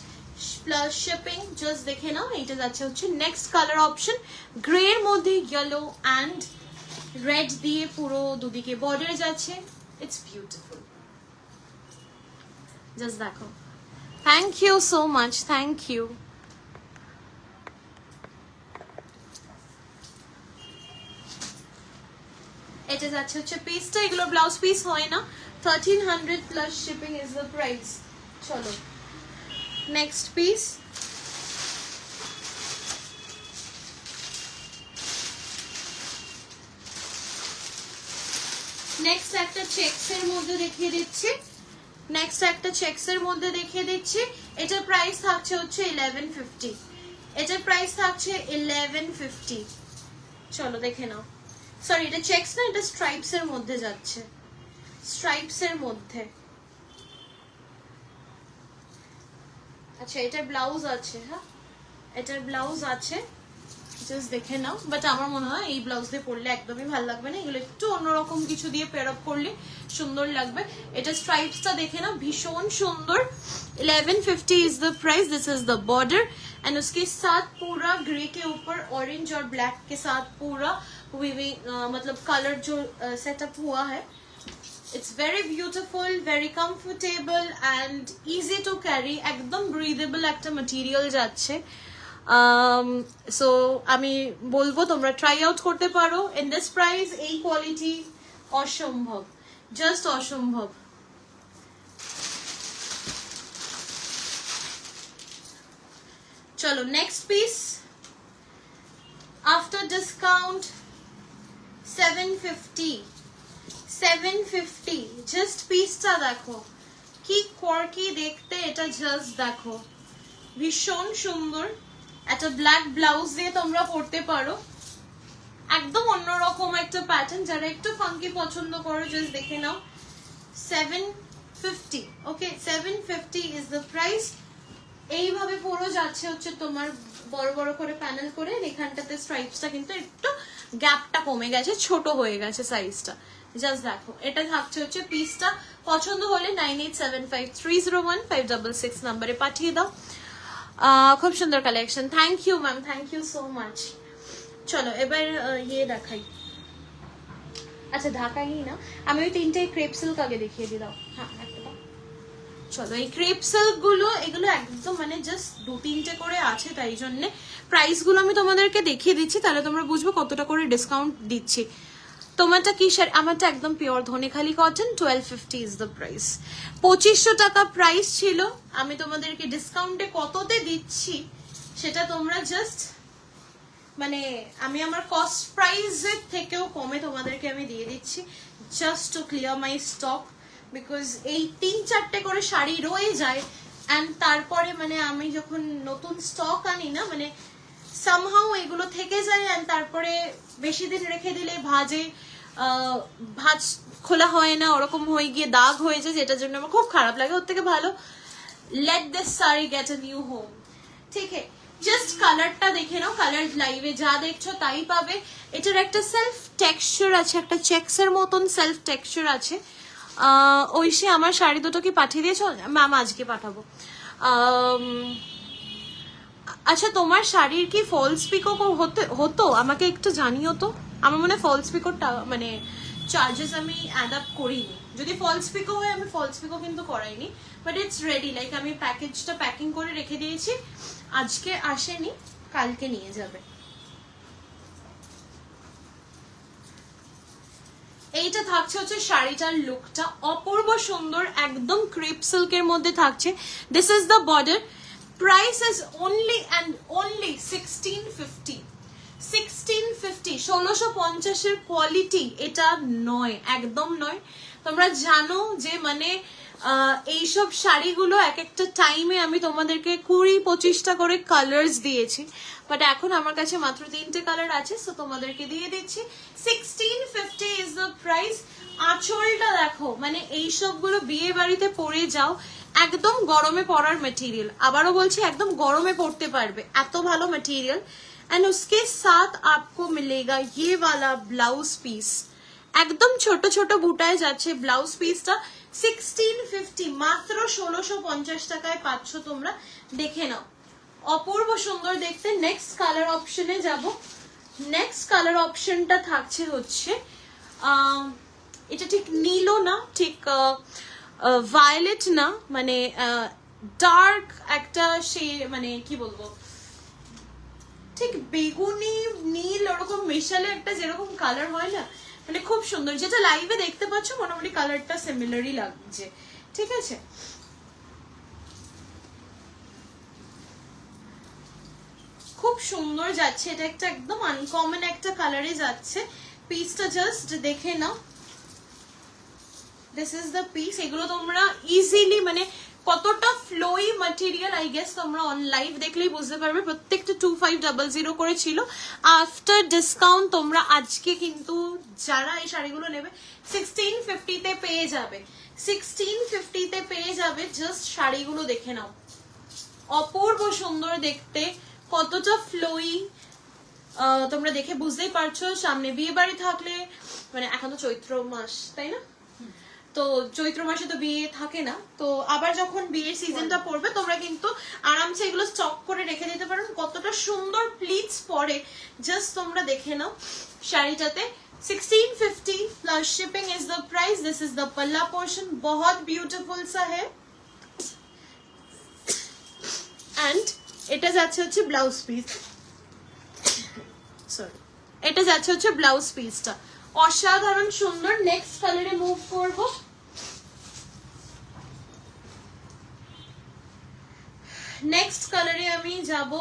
প্লাস শিপিং। জাস্ট দেখে নাও, এটা যাচ্ছে হচ্ছে নেক্সট কালার অপশন, গ্রে এর মধ্যে ইয়েলো অ্যান্ড রেড দিয়ে পুরো দুদিকে বর্ডার যাচ্ছে, ইটস বিউটিফুল। জাস্ট দেখো, thank you so much, thank you. এটা যাচ্ছে হচ্ছে পিসটা, এগুলো ব্লাউজ পিস হয় না, 1300 plus shipping is the price. চলো নেক্সট পিস, নেক্সট একটা চেকসের মধ্যে দেখিয়ে দিচ্ছি, এটার প্রাইস থাকছে হচ্ছে 1150, এটার প্রাইস থাকছে 1150। চলো দেখে নাও, সরি এটা চেকস না, এটা স্ট্রাইপস এর মধ্যে যাচ্ছে, স্ট্রাইপস এর মধ্যে। আচ্ছা এটার ব্লাউজ আছে, হ্যাঁ এটার ব্লাউজ আছে, জাস্ট দেখে নাও। বাট আমার মনে হয় এই ব্লাউজ দিয়ে পরলে একদমই ভালো লাগবে না, এগুলো একটু অন্যরকম কিছু দিয়ে পেয়ার আপ করলে সুন্দর লাগবে। এটা স্ট্রাইপসটা দেখে নাও, ভীষণ সুন্দর। 1150 is the price, this is the border and उसके साथ पूरा ग्रे के ऊपर ऑरेंज और ब्लैक के साथ पूरा मतलब कलर जो सेटअप हुआ है। It's very beautiful, very comfortable and easy to carry, একদম breathable একটা material যাচ্ছে। সো আমি বলবো তোমরা ট্রাই আউট করতে পারো। ইন দিস প্রাইস এই কোয়ালিটি অসম্ভব, জাস্ট অসম্ভব। চলো next piece, after discount 750, just পিসটা দেখো কি কোয়ার্কি দেখতে, এটা জাস্ট দেখো ভীষণ সুন্দর। একটা ব্ল্যাক ব্লাউজ দিয়ে তোমরা পরতে পারো, একদম অন্যরকম একটা প্যাটার্ন। যারা একটু ফাঙ্কি পছন্দ করো জাস্ট দেখে নাও। 750, ওকে 750 ইজ দ্য প্রাইস। এইভাবে পুরো যাচ্ছে হচ্ছে তোমার বড় বড় করে প্যানেল করে, এখানটাতে স্ট্রাইপসটা কিন্তু একটু গ্যাপটা কমে গেছে, ছোট হয়ে গেছে সাইজটা, জাস্ট দেখো। এটা থাকছে হচ্ছে পিসটা, পছন্দ হলে 9875301566 নাম্বারে পাঠিয়ে দাও। খুব সুন্দর collection, thank you ma'am, thank you so much. চলো এবার ইয়ে দেখাই, আচ্ছা ঢাকাই না, আমি ওই তিনটে ক্রেপ সিল্ক আগে দেখিয়ে দিলাম। হ্যাঁ একটা দাও। চলো এই ক্রেপ সিল্ক গুলো, এগুলো একদম মানে জাস্ট 2-3টে করে আছে, তাই জন্য প্রাইস গুলো আমি তোমাদেরকে দেখিয়ে দিচ্ছি, তাহলে তোমরা বুঝবে কতটা করে ডিসকাউন্ট দিচ্ছি। তোমারটা কি শাড়ি? আমারটা একদম pure Dhanekhali cotton, 1250 is the price. 2500 টাকা প্রাইস ছিল, আমি তোমাদেরকে ডিসকাউন্টে কততে দিচ্ছি সেটা তোমরা জাস্ট মানে আমি আমার কস্ট প্রাইসের থেকেও কমে তোমাদেরকে আমি দিয়ে দিচ্ছি, just to clear my stock. Because এই 3-4টে করে শাড়ি রয়ে যায়, অ্যান্ড তারপরে মানে আমি যখন নতুন স্টক আনি না, মানে সামহাউ এগুলো থেকে যায়, অ্যান্ড তারপরে বেশি দিন রেখে দিলে ভাঁজ খোলা হয় না, ওরকম হয়ে গিয়ে দাগ হয়ে যায়, যেটার জন্য আমার খুব খারাপ লাগে। ওর থেকে ভালো let this sari get a new home, ঠিক আছে। জাস্ট কালারটা দেখে নাও, কালার লাইভে যা দেখছো তাই পাবে। এটার একটা সেলফ টেক্সচার আছে, একটা চেক্সের মতন সেলফ টেক্সচার আছে। ঐশী আমার শাড়ি দুটো কি পাঠিয়ে দিয়েছো? ম্যাম আজকে পাঠাবো। আচ্ছা তোমার শাড়ির কি ফলস পিকো হতো? আমাকে একটু জানিও তো। আমার মনে হয় ফলস পিকোটা মানে চার্জেস আমি অ্যাড আপ করিনি। যদি ফলস পিকো হয়, আমি ফলস পিকো কিন্তু করাইনি, বাট ইটস রেডি। লাইক আমি প্যাকেজটা প্যাকিং করে রেখে দিয়েছি, আজকে আসেনি, কালকে নিয়ে যাবে। এইটা থাকছে হচ্ছে শাড়িটার লুকটা, অপূর্ব সুন্দর, একদম ক্রেপ সিল্কের মধ্যে থাকছে। This is the border, price is only and only 1650। 1650 quality এটা নয়, একদম নয়। তোমরা জানো যে মানে এইসব শাড়িগুলো এক একটা টাইমে আমি তোমাদেরকে 20-25টা করে কালার্স দিয়েছি, বাট এখন আমার কাছে মাত্র 3টে কালার আছে, সো তোমাদেরকে দিয়ে দিচ্ছি 1650 ইজ দ্য প্রাইস। আঁচলটা দেখো, মানে এইসবগুলো বিয়ে বাড়িতে পরে যাও, একদম গরমে পরার মেটেরিয়াল। আবারও বলছি একদম গরমে পরতে পারবে, এত ভালো মেটেরিয়াল। एंड उसके साथ आपको मिलेगा ये वाला ब्लाउज पीस, একদম ছোট ছোট বুটায় যাচ্ছে ব্লাউজ পিসটা। 1650, মাত্র 1650 টাকায় পাচ্ছ তোমরা, দেখে নাও, অপূর্ব সুন্দর দেখতে। নেক্সট কালার অপশনে যাব। নেক্সট কালার অপশনটা থাকছে হচ্ছে এটা ঠিক নীলও না, ঠিক ভায়োলেট না, মানে ডার্ক একটা মানে কি বলবো, ঠিক বেগুনি নীল ওরকম মেশালে একটা যেরকম কালার হয় না, মানে খুব সুন্দর। যেটা লাইভে দেখতে পাচ্ছ মোটামুটি কালারটা সিমিলারই লাগছে, ঠিক আছে। খুব সুন্দর যাচ্ছে, এটা একটা একদম আনকমন একটা কালারে যাচ্ছে। পিসটা জাস্ট দেখে নাও, দিস ইজ দ্য পিস। এগুলো তোমরা ইজিলি মানে কতটা ফ্লোই ম্যাটেরিয়াল আই গেস তোমরা অন লাইভ দেখলেই বুঝতে পারবে। প্রত্যেকটা 2500 করে ছিল, আফটার ডিসকাউন্ট তোমরা আজকে কিন্তু যারা এই শাড়িগুলো নেবে 1650 পেয়ে যাবে, 1650 পেয়ে যাবে। জাস্ট শাড়িগুলো দেখে নাও, অপূর্ব সুন্দর দেখতে, কতটা ফ্লোই তোমরা দেখে বুঝতেই পারছো। সামনে বিয়ে বাড়ি থাকলে, মানে এখন তো চৈত্র মাস তাই না, তো চৈত্র মাসে তো বিয়ে থাকে না, তো আবার যখন বিয়ের সিজনটা পড়বে তোমরা কিন্তু আরামসে এগুলো স্টক করে রেখে দিতে পারো। কতটা সুন্দর প্লিটস পরে জাস্ট তোমরা দেখে নাও শাড়িটাতে। 1650 plus shipping is the price. This is the पल्ला पोर्शन, बहुत ब्यूटीफुल सा है। एंड এটা যাচ্ছে হচ্ছে ব্লাউজ পিস, সরি এটা যাচ্ছে হচ্ছে ব্লাউজ পিসটা, অসাধারণ সুন্দর। নেক্সট কালারে মুভ করব। নেক্সট কালারে আমি যাব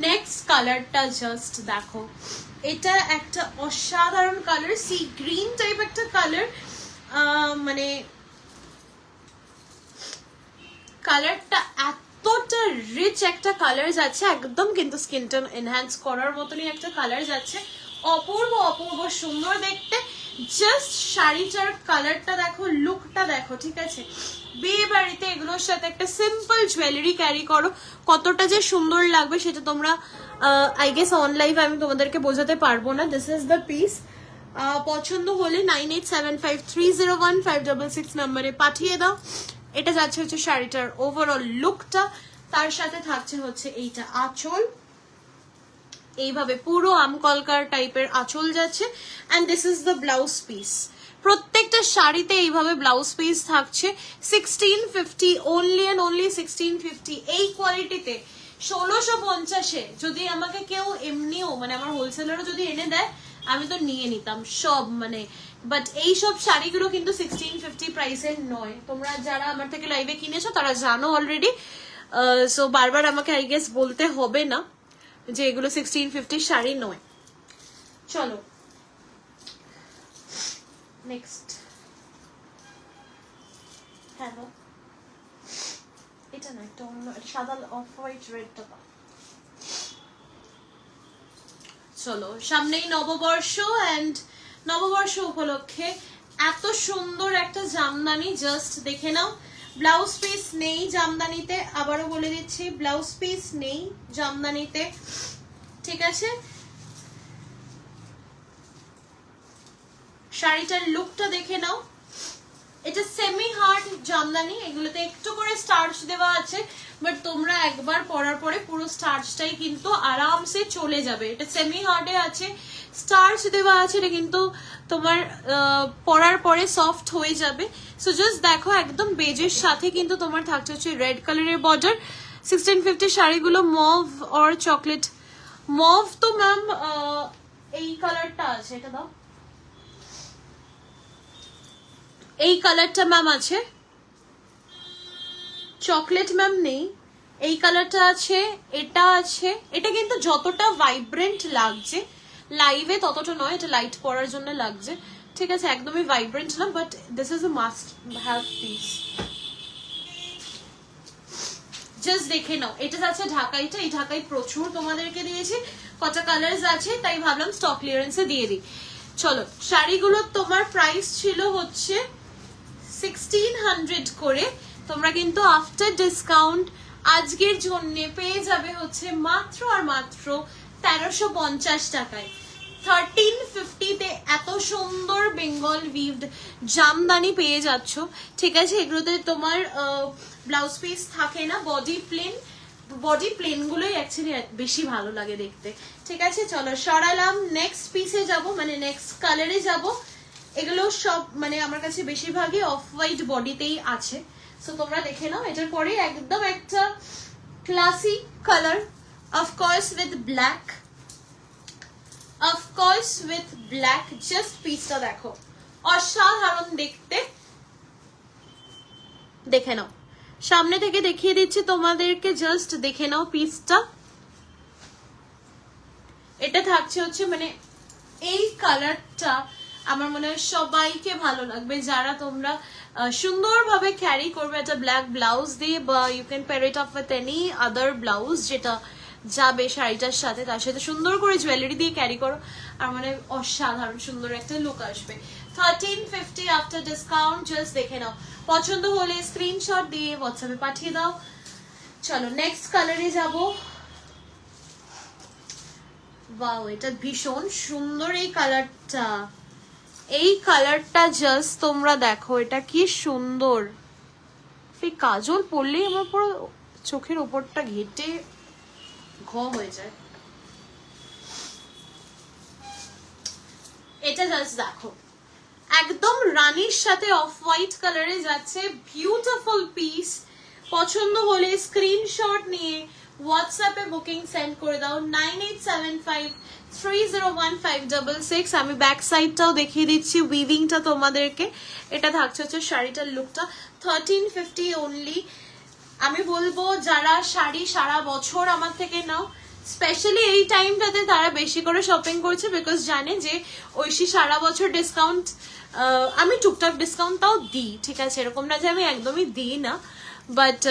নেক্সট কালারটা জাস্ট দেখো, এটা একটা অসাধারণ কালার, সি গ্রিন টাইপ একটা কালার। মানে কালারটা এতটা রিচ একটা কালার যাচ্ছে, একদম কিন্তু স্কিন টোন এনহ্যান্স করার মতনই একটা কালার যাচ্ছে, অপূর্ব অপূর্ব সুন্দর দেখতে। জাস্ট শাড়িটার কালারটা দেখো, লুকটা দেখো, ঠিক আছে। বিয়ে বাড়িতে এগুলোর সাথে একটা সিম্পল জুয়েলারি ক্যারি করো, কতটা যে সুন্দর লাগবে সেটা তোমরা আই গেস অন লাইভ আমি তোমাদেরকে বোঝাতে পারবো না। This is the piece. পছন্দ হলে 9875301566 নম্বরে পাঠিয়ে দাও। এটা যাচ্ছে হচ্ছে শাড়িটার ওভারঅল লুকটা, তার সাথে থাকছে হচ্ছে এইটা আঁচল, এইভাবে পুরো আমকলকার টাইপের আঁচল যাচ্ছে। And this is the blouse piece. প্রত্যেকটা শাড়িতে এইভাবে ব্লাউজ পিস থাকছে। 1650 অনলি এন্ড অনলি 1650। এই কোয়ালিটিতে 1650-এ যদি আমাকে কেউ এমনিও মানে আমার হোলসেলারও যদি এনে দেয় আমি তো নিয়ে নিতাম সব, মানে বাট এই সব শাড়িগুলো কিন্তু 1650 প্রাইসের নয়। তোমরা যারা আমার থেকে লাইভে কিনেছো তারা জানো অলরেডি, সো বারবার আমাকে আই গেস বলতে হবে না যে এগুলো 1650 শাড়ি নয়। চলো নেক্সট। হ্যালো, এটা না, একটা অন্য সাদা অফ হোয়াইট রেডটা দাও। চলো, সামনেই নববর্ষ, এন্ড নববর্ষ উপলক্ষে এত সুন্দর একটা জামদানি জাস্ট দেখে নাও। ব্লাউজ পিস নেই জামদানিতে, আবারও বলে দিচ্ছি ব্লাউজ পিস নেই জামদানিতে, ঠিক আছে। শাড়িটার লুকটা দেখে নাও। এটা সেমি হার্ড জামদানি, এগুলোতে একটু করে স্টার্চ দেওয়া আছে, বাট তোমরা একবার পরার পরে পুরো স্টার্চটাই কিন্তু আরামসে চলে যাবে। এটা সেমি হার্ডে আছে, স্টার্চ দেওয়া আছে, এটা কিন্তু তোমার পরার পরে সফট হয়ে যাবে। সো জাস্ট দেখো, একদম বেজের সাথে কিন্তু তোমার থাকছে হচ্ছে রেড কালারের বর্ডার। 1650 শাড়িগুলো মভ অর চকলেট, মভ তো ম্যাম এই কালারটা আছে, এটা দাও, এই কালারটা ম্যাম আছে, চকলেট ম্যাম নেই, এই কালারটা আছে, এটা আছে। এটা কিন্তু যতটা ভাইব্রেন্ট লাগছে লাইভে ততটা নয়, এটা লাইট পরার জন্য লাগছে, ঠিক আছে, একদমই ভাইব্রেন্ট না, but this is a must have peace. Just দেখে নাও। এটা যাচ্ছে ঢাকাইটা, এই ঢাকাই প্রচুর তোমাদেরকে দিয়েছি, কটা কালার্স আছে তাই ভাবলাম স্টক ক্লিয়ারেন্সে দিয়ে দিই। চলো, শাড়িগুলো তোমার প্রাইস ছিল হচ্ছে 1600 করে, তোমরা কিন্তু আফটার ডিসকাউন্ট আজকের জন্য পেয়ে যাবে হচ্ছে মাত্র আর মাত্র 1350 টাকায়। 1350-তে এত সুন্দর বেঙ্গল উইভড জামদানি পেয়ে যাচ্ছ, ঠিক আছে। এগুলোতে তোমার ব্লাউজ পিস থাকে না, বডি প্লেন গুলোই অ্যাকচুয়ালি বেশি ভালো লাগে দেখতে, ঠিক আছে। চলো সরালাম, নেক্সট পিসে যাব, মানে নেক্সট কালারে যাব। এগুলো সব মানে আমার কাছে বেশিরভাগই অফ হোয়াইট বডিতেই আছে, সো তোমরা দেখে নাও। এটার পরে একদম একটা classy colour, of course with black, of course with black. Just পিসটা দেখো, অসাধারণ দেখতে, দেখে নাও, সামনে থেকে দেখিয়ে দিচ্ছি তোমাদেরকে, জাস্ট দেখে নাও পিসটা। এটা থাকছে হচ্ছে মানে এই কালারটা আমার মনে হয় সবাইকে ভালো লাগবে, যারা তোমরা সুন্দরভাবে ক্যারি করবে একটা ব্ল্যাক ব্লাউজ দিয়ে, বা you can pair it up with any other blouse যেটা যাবে শাড়িটার সাথে, তার সাথে সুন্দর করে জুয়েলারি দিয়ে ক্যারি করো, আর মানে অসাধারণ সুন্দর একটা লুক আসবে। 1350 আফটার ডিসকাউন্ট, জাস্ট দেখে নাও, পছন্দ হলে স্ক্রিনশট দিয়ে হোয়াটসঅ্যাপে পাঠিয়ে দাও। চলো নেক্সট কালারে যাবো। ওয়াও, এটা ভীষণ সুন্দর এই কালারটা, এই কালারটা জাস্ট তোমরা দেখো, এটা কি সুন্দর। এই কাজল পরলেই আমার পুরো চোখের ওপরটা ঘেটে হয়ে যায়। এটা জাস্ট দেখো, একদম রানীর সাথে অফ হোয়াইট কালারে যাচ্ছে, বিউটিফুল পিস। পছন্দ হলে স্ক্রিনশট নিয়ে হোয়াটসঅ্যাপে বুকিং সেন্ড করে দাও 9875301566। আমি ব্যাক সাইডটাও দেখিয়ে দিচ্ছি, উইভিংটা তোমাদেরকে। এটা থাকছে হচ্ছে শাড়িটার লুকটা, 1350 অনলি। আমি বলবো যারা শাড়ি সারা বছর আমার থেকে নাও, স্পেশালি এই টাইমটাতে তারা বেশি করে শপিং করছে, বিকজ জানে যে ঐশী সারা বছর ডিসকাউন্ট, আমি টুকটাক ডিসকাউন্টটাও দিই, ঠিক আছে, এরকম না যে আমি একদমই দিই না, বাট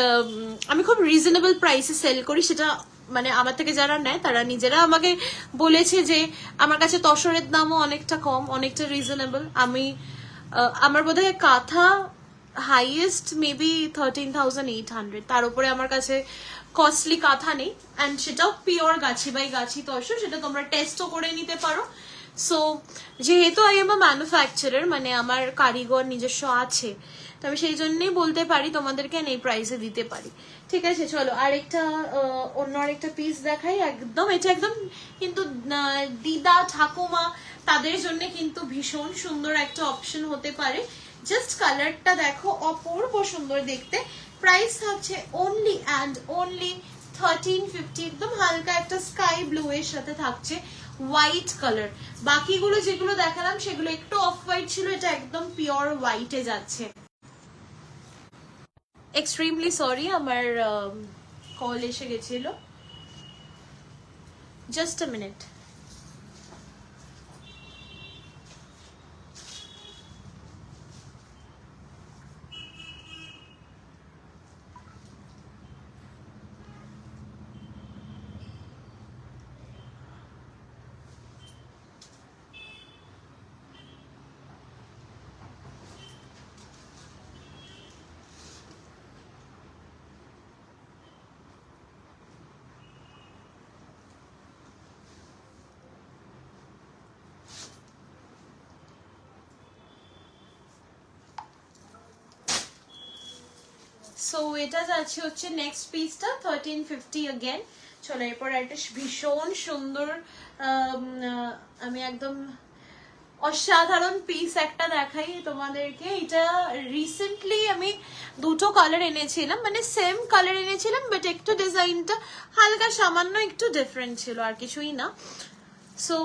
আমি খুব রিজনেবল প্রাইসে সেল করি। সেটা মানে আমার থেকে যারা নেয় তারা নিজেরা আমাকে বলেছে যে আমার কাছে তসরের দামও অনেকটা কম, অনেকটা রিজনেবল। আমি আমার বোধহয় কাঁথা হাইয়েস্ট মেবি 13,800, তার উপরে আমার কাছে কস্টলি কাঁথা নেই, অ্যান্ড সেটাও পিওর গাছি বাই গাছি তসর, সেটা তোমরা টেস্টও করে নিতে পারো। সো যেহেতু আই এম আ ম্যানুফ্যাকচারার, মানে আমার কারিগর নিজস্ব আছে, তো আমি সেই জন্যই বলতে পারি তোমাদেরকে এই প্রাইসে দিতে পারি, ঠিক আছে। চলো আরেকটা অন্য আরেকটা পিস দেখাই। একদম এটা একদম কিন্তু দিদা ঠাকুমা তাদের জন্য কিন্তু ভীষণ সুন্দর একটা অপশন হতে পারে। জাস্ট কালারটা দেখো, অপূর্ব সুন্দর দেখতে। প্রাইস থাকছে অনলি অ্যান্ড অনলি 1350। একদম হালকা একটা স্কাই ব্লু এর সাথে থাকছে হোয়াইট কালার। বাকিগুলো যেগুলো দেখালাম সেগুলো একটু অফ হোয়াইট ছিল, এটা একদম পিওর হোয়াইটে যাচ্ছে। এক্সট্রিমলি সরি, আমার কল এসে গেছিল, জাস্ট আ মিনিট। সো এটা যাচ্ছে হচ্ছে নেক্সট পিসটা 1350 अगेन। চলো এরপর একটা ভীষণ সুন্দর আমি একদম অসাধারণ পিস একটা দেখাই তোমাদেরকে। এটা রিসেন্টলি আমি দুটো কালার এনেছিলাম, মানে সেম কালার এনেছিলাম, বাট একটু ডিজাইনটা হালকা সামান্য একটু ডিফারেন্ট ছিল, আর কিছুই না। সো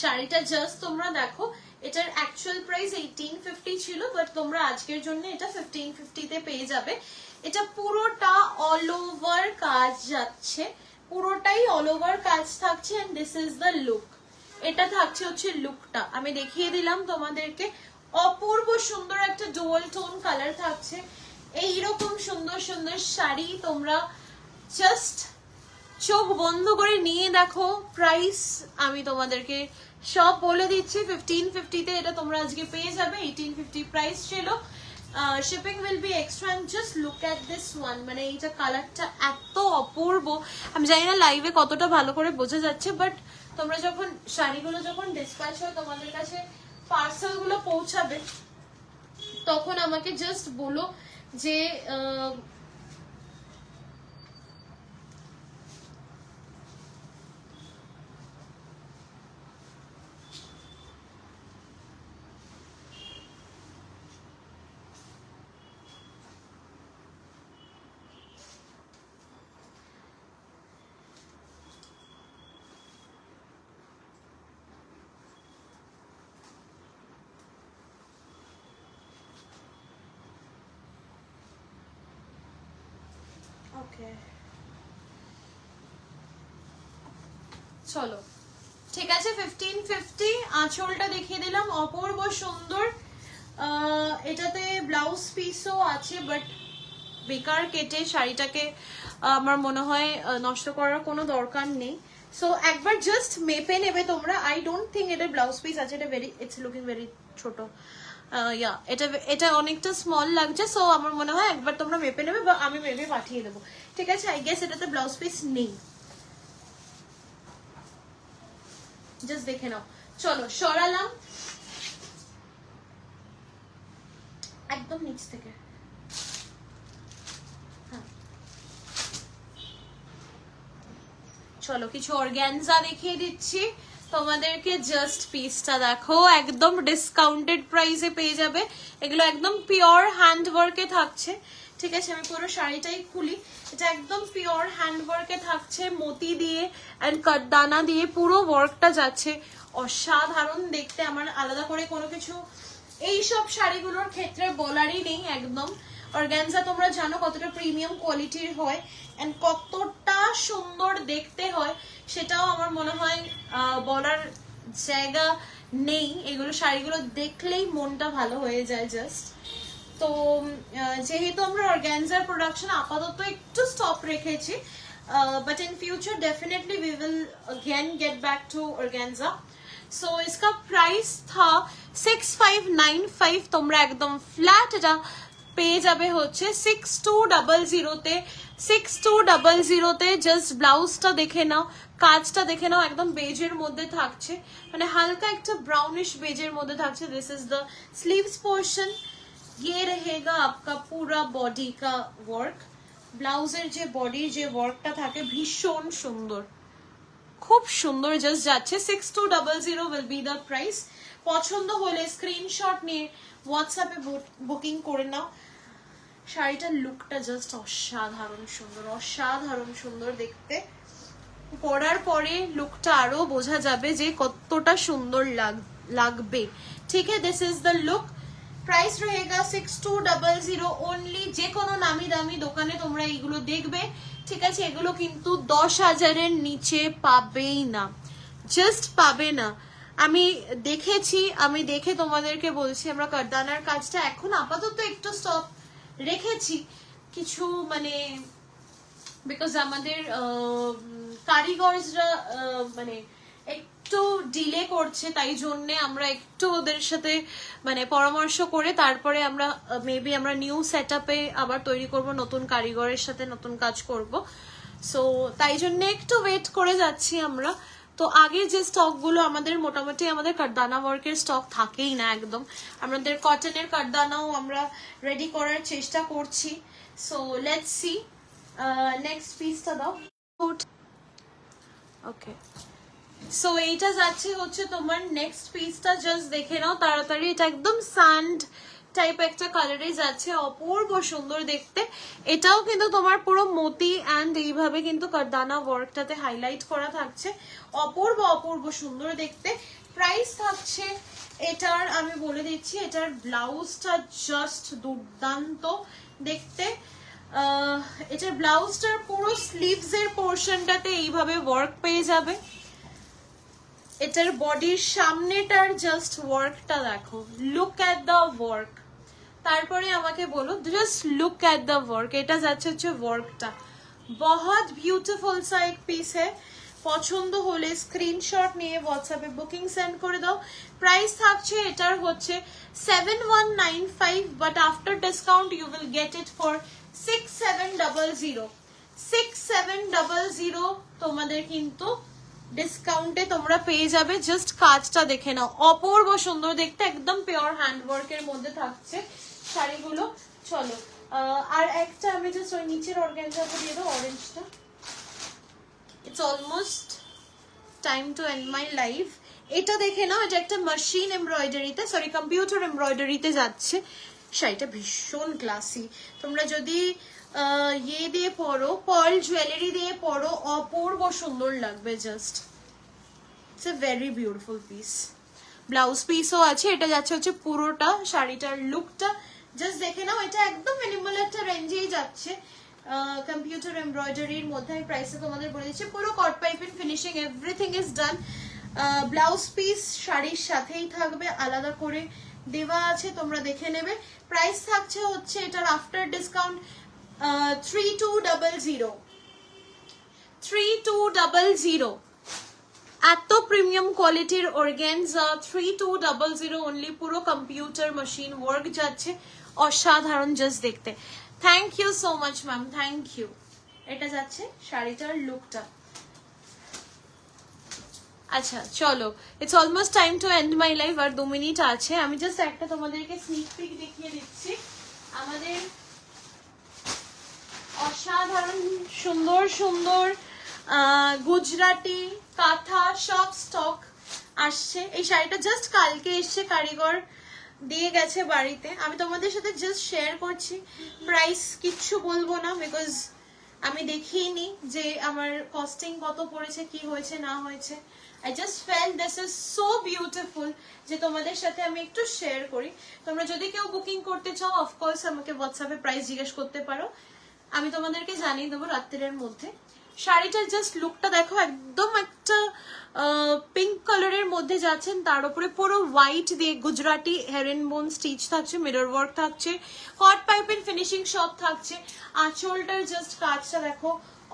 শাড়িটা জাস্ট তোমরা দেখো, এটার অ্যাকচুয়াল প্রাইস 1850 ছিল, বাট তোমরা আজকের জন্য এটা 1550 তে পেয়ে যাবে। এটা পুরোটা অল ওভার কাজ যাচ্ছে, পুরোটাই অল ওভার কাজ থাকছে, and this is the look. এটা থাকছে হচ্ছে লুকটা, আমি দেখিয়ে দিলাম তোমাদেরকে। অপূর্ব সুন্দর একটা ডুয়াল টোন কালার থাকছে। এইরকম সুন্দর সুন্দর শাড়ি তোমরা জাস্ট চোখ বন্ধ করে নিয়ে দেখো। প্রাইস আমি তোমাদেরকে সব বলে দিচ্ছি, 1550 তে এটা তোমরা আজকে পেয়ে যাবে। 1850 প্রাইস ছিল, shipping will be extra. And just look at this one, মানে এইটা কালারটা এত অপূর্ব। আমি জানি না লাইভে কতটা ভালো করে বোঝা যাচ্ছে, বাট তোমরা যখন শাড়িগুলো যখন ডিসপ্যাচ হয় তোমাদের কাছে পার্সেল গুলো পৌঁছাবে, তখন আমাকে জাস্ট বলো যে ওকে চলো ঠিক আছে 1550 আঁচলটা দেখিয়ে দিলাম অপূর্ব সুন্দর এটাতে ব্লাউজ পিসও আছে বাট বেকার কেটে শাড়িটাকে আমার মনে হয় নষ্ট করার কোনো দরকার নেই সো একবার জাস্ট মেপে নেবে তোমরা আই ডোন্ট থিঙ্ক এটা ব্লাউজ পিস আছে এটা ভেরি ইটস লুকিং ভেরি ছোট ইয়া এটা অনেকটা স্মল লাগছে সো আমার মনে হয় একবার তোমরা মেপে নেবে বা আমি মেপে পাঠিয়ে দেবো ঠিক আছে আই গেস এটাতে ব্লাউজ পিস নেই জাস্ট দেখে নাও চলো সরালাম একদম নিচ থেকে চলো কিছু অর্গানজা দেখিয়ে দিচ্ছি তোমাদেরকে জাস্ট পিসটা দেখো একদম ডিসকাউন্টেড প্রাইসে পেয়ে যাবে এগুলো একদম পিওর হ্যান্ড ওয়ার্কে থাকছে ঠিক আছে আমি পুরো শাড়িটাই খুলি এটা একদম পিওর হ্যান্ড ওয়ার্কে থাকছে মতি দিয়ে এন্ড কাটদানা দিয়ে পুরো ওয়ার্কটা যাচ্ছে অসাধারণ দেখতে আমার আলাদা করে কোনো কিছু এই সব শাড়িগুলোর ক্ষেত্রে বলারই নেই একদম অর্গানজা তোমরা জানো কতটা প্রিমিয়াম কোয়ালিটির হয় এন্ড কতটা সুন্দর দেখতে হয় সেটাও আমার মনে হয় বলার জায়গা নেই এগুলো শাড়িগুলো দেখলেই মনটা ভালো হয়ে যায় জাস্ট তো যেহেতু আমরা অর্গানজার প্রোডাকশন আপাতত একটু স্টপ রেখেছি but in future definitely we will again get back to organza so इसका प्राइस था 6595 তোমরা একদম ফ্ল্যাট এটা পেয়ে যাবে হচ্ছে 6200 তে 6200 তে জাস্ট ব্লাউজটা দেখে নাও কাজটা দেখে নাও একদম বেজের মধ্যে থাকছে মানে হালকা একটা ব্রাউনিশ বেজের মধ্যে থাকছে this is the sleeves portion ये रहेगा आपका पूरा बॉडी का वर्क ব্লাউজের যে বডির যে ওয়ার্কটা থাকে ভীষণ সুন্দর খুব সুন্দর জাস্ট যাচ্ছে 6200 will be the price পছন্দ হলে স্ক্রিনশট নিয়ে হোয়াটসঅ্যাপে বুকিং করে নাও শাড়িটার লুকটা জাস্ট অসাধারণ সুন্দর দেখতে পরার পরে লুকটা আরো বোঝা যাবে যে কতটা সুন্দর লাগবে ঠিক আছে this is the look price रहेगा 6200 অনলি যে কোনো নামি দামি দোকানে তোমরা এইগুলো দেখবে ঠিক আছে এগুলো কিন্তু 10,000 এর নিচে পাবেই না জাস্ট পাবে না আমি দেখেছি আমি দেখে তোমাদেরকে বলছি আমরা কারদানার কাজটা এখন আপাতত একটু স্টপ রেখেছি কিছু মানে বিকজ আমাদের কারিগররা মানে একটু ডিলে করছে তাই জন্য আমরা একটু ওদের সাথে মানে পরামর্শ করে তারপরে আমরা মেবি আমরা নিউ সেটআপে আবার তৈরি করব নতুন কারিগরের সাথে নতুন কাজ করব সো তাই জন্য একটু ওয়েট করে যাচ্ছি আমরা তো আগে যে স্টকগুলো আমাদের মোটামুটি আমাদের কারদানা ওয়ার্কের স্টক থাকেই না একদম আমাদের কটনের কারদানাও আমরা রেডি করার চেষ্টা করছি সো লেটস সি নেক্সট পিসটা দাও ওকে সো এইটা যাচ্ছে হচ্ছে তোমার নেক্সট পিসটা জাস্ট দেখে নাও তাড়াতাড়ি এটা একদম স্যান্ড টাইপ একটা কালারে যাচ্ছে অপূর্ব সুন্দর দেখতে এটাও কিন্তু তোমার পুরো মতি এন্ড এইভাবে কিন্তু কারদানা ওয়ার্কটাতে হাইলাইট করা থাকছে অপূর্ব সুন্দর দেখতে প্রাইস থাকছে এটার আমি বলে দিচ্ছি এটার ব্লাউজটা জাস্ট দুর্দান্ত দেখতে এটার ব্লাউজটার পুরো স্লিভস এর পোর্শনটাতে এইভাবে ওয়ার্ক পেয়ে যাবে এটার বডির সামনেটার জাস্ট ওয়ার্কটা দেখো লুক এট দ্য ওয়ার্ক তারপরে আমাকে বলো just look at the work এটা যাচ্ছে হচ্ছে ওয়ার্কটা बहुत ब्यूटीफुल सा एक পিস है পছন্দ হলে স্ক্রিনশট নিয়ে হোয়াটসঅ্যাপে বুকিং সেন্ড করে দাও প্রাইস থাকছে এটার হচ্ছে 7195 but after discount you will get it for 6700 6700 তোমাদের কিন্তু ডিসকাউন্টে তোমরা পেয়ে যাবে জাস্ট কাজটা দেখে নাও অপূর্ব সুন্দর দেখতে একদম পিওর হ্যান্ড ওয়ার্কের মধ্যে থাকছে শাড়িগুলো চলো আর একটা আমি জাস্ট ওই নিচের অর্গানজাটা দিয়ে দাও অরেঞ্জটা it's almost time to end my life এটা দেখে নাও এটা একটা মেশিন এমব্রয়ডারিতে সরি কম্পিউটার এমব্রয়ডারিতে যাচ্ছে শাড়িটা ভীষণ ক্লাসি তোমরা যদি ইয়ে দিয়ে পরো পার্ল জুয়েলারি দিয়ে পরো অপূর্ব সুন্দর লাগবে just it's a very beautiful piece blouse পিসও আছে এটা যাচ্ছে হচ্ছে পুরোটা শাড়িটার লুকটা জাস্ট দেখে নাও এটা একদম মিনিমাল একটা রেঞ্জেই যাচ্ছে কম্পিউটার এমব্রয়ডারির মধ্যে আমি প্রাইসটা তোমাদের বলে দিচ্ছি। পুরো কট piping finishing, everything is done. Blouse piece শাড়ির সাথেই থাকবে, আলাদা করে দেওয়া আছে, তোমরা দেখে নেবে। প্রাইস থাকছে হচ্ছে এটার আফটার ডিসকাউন্ট 3200, 3200। এত প্রিমিয়াম কোয়ালিটির অর্গানজা 3200 অনলি, পুরো কম্পিউটার মেশিন ওয়ার্ক যাচ্ছে, অসাধারণ জাস্ট দেখতে। Thank you so much ma'am, thank you. এটা যাচ্ছে শাড়িটার লুকটা। আচ্ছা চলো, it's almost time to end my life. আর 2 মিনিট আছে, আমি জাস্ট একটা তোমাদেরকে স্নিক পিক দেখিয়ে দিচ্ছি। আমাদের অসাধারণ সুন্দর সুন্দর গুজরাটি কাঁথা সব স্টক আসছে। এই শাড়িটা জাস্ট কালকে এসছে, কারিগর দিয়ে গেছে বাড়িতে। আমি তোমাদের সাথে জাস্ট শেয়ার করছি, প্রাইস কিচ্ছু বলবো না, বিকজ আমি দেখিনি যে আমার কস্টিং কত পড়েছে, কি হয়েছে না হয়েছে। I just felt this is so beautiful যে তোমাদের সাথে আমি একটু শেয়ার করি। তোমরা যদি কেউ বুকিং করতে চাও অফকোর্স আমাকে হোয়াটসঅ্যাপে প্রাইস জিজ্ঞেস করতে পারো, আমি তোমাদেরকে জানিয়ে দেবো রাত্রির মধ্যে। শাড়িটার জাস্ট লুকটা দেখো, একদম একটা পিঙ্ক কালারের মধ্যে যাচ্ছেন, তার উপরে পুরো হোয়াইট দিয়ে গুজরাটি হেরেন বোন স্টিচ থাকছে, মিরর ওয়ার্ক থাকছে, হট পাইপের ফিনিশিং সব থাকছে। আঁচলটার জাস্ট কাজটা দেখো,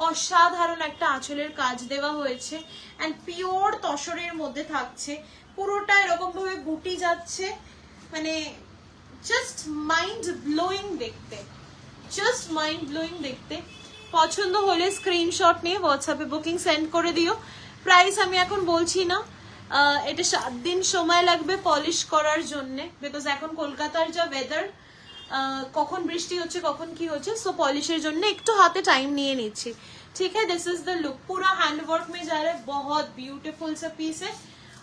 অসাধারণ একটা আঁচলের কাজ দেওয়া হয়েছে, অ্যান্ড পিওর তসরের মধ্যে থাকছে, পুরোটা এরকম ভাবে বুটি যাচ্ছে, মানে জাস্ট মাইন্ড ব্লোয়িং দেখতে, জাস্ট মাইন্ড ব্লোয়িং দেখতে। পছন্দ হলে স্ক্রিনশট নিয়ে হোয়াটসঅ্যাপে বুকিং সেন্ড করে দিও। প্রাইস আমি এখন বলছি না, এটা 7 দিন সময় লাগবে পলিশ করার জন্যে, বিকজ এখন কলকাতার যা ওয়েদার, কখন বৃষ্টি হচ্ছে কখন কি হচ্ছে, সো পলিশের জন্য একটু হাতে টাইম নিয়ে নিচ্ছি। ठीक है, दिस इज द लुक, पूरा हैंडवर्क में जा रहा है, बहुत ब्यूटीफुल सा पीस है।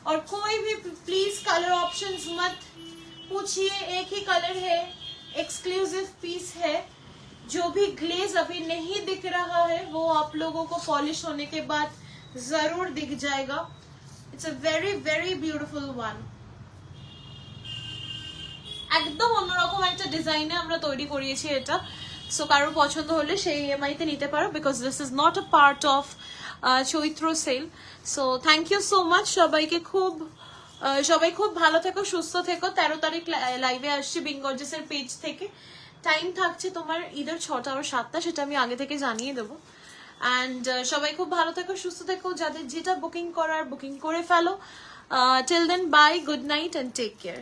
और कोई भी प्लीज कलर ऑप्शंस मत पूछिए, एक ही कलर है, एक्सक्लूसिव पीस है। जो भी ग्लेज अभी नहीं दिख रहा है वो आप लोगों को पॉलिश होने के बाद जरूर दिख जाएगा। It's a very very beautiful one. একদম অন্যরকম একটা ডিজাইনে আমরা তৈরি করিয়েছি এটা, সো কারোর পছন্দ হলে সেই EMI তে নিতে পারো, because this is not a part of Chaitra sale. So thank you so much, সবাই খুব ভালো থেকো, সুস্থ থেকো। 13 তারিখ লাইভে আসছি বিঙ্গর্জেসের পেজ থেকে। টাইম থাকছে তোমার ইদার 6টা আর 7টা, সেটা আমি আগে থেকে জানিয়ে দেবো। অ্যান্ড সবাই খুব ভালো থেকো, সুস্থ থেকো, যাদের যেটা বুকিং করার বুকিং করে ফেলো। Till then bye, good night and take care.